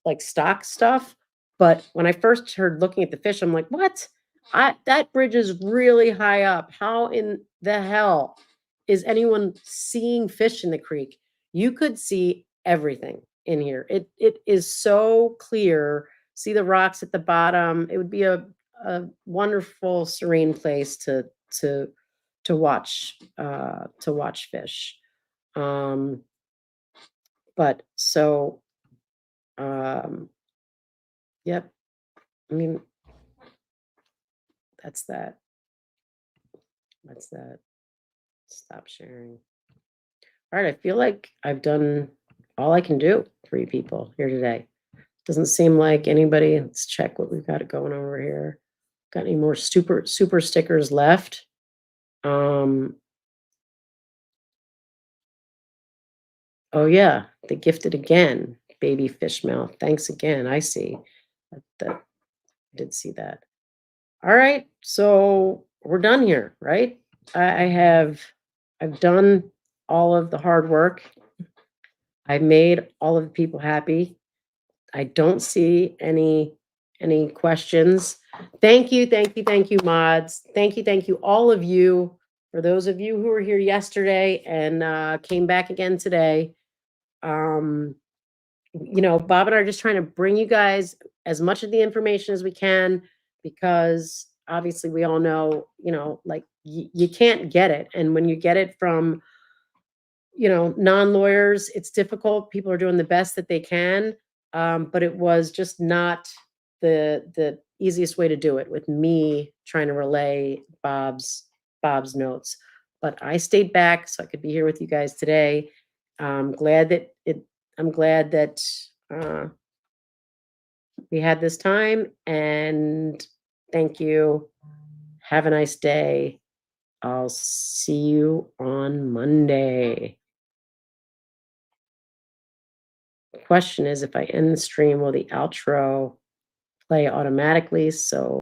like stock stuff, but when I first heard looking at the fish, I'm like, what? That bridge is really high up. How in the hell is anyone seeing fish in the creek? You could see everything in here. It is so clear. See the rocks at the bottom. It would be a wonderful, serene place to to watch fish. Um, but so um, yep. I mean, that's that. That's that. Stop sharing. All right, I feel like I've done all I can do for you people here today. Doesn't seem like anybody. Let's check what we've got going over here. Got any more super stickers left? Um, oh yeah, they gifted again. Baby fish mouth. Thanks again. I see. That I did see that. All right, so we're done here, right? I've done all of the hard work. I made all of the people happy. I don't see any questions. Thank you, mods. Thank you, all of you. For those of you who were here yesterday and came back again today. Um, you know, Bob and I are just trying to bring you guys as much of the information as we can because obviously we all know, you know, like you can't get it. And when you get it from, you know, non-lawyers, it's difficult. People are doing the best that they can. But it was just not the easiest way to do it with me trying to relay Bob's notes. But I stayed back so I could be here with you guys today. Glad that it I'm glad that uh, we had this time and thank you. Have a nice day. I'll see you on Monday. The question is if I end the stream, will the outro play automatically? So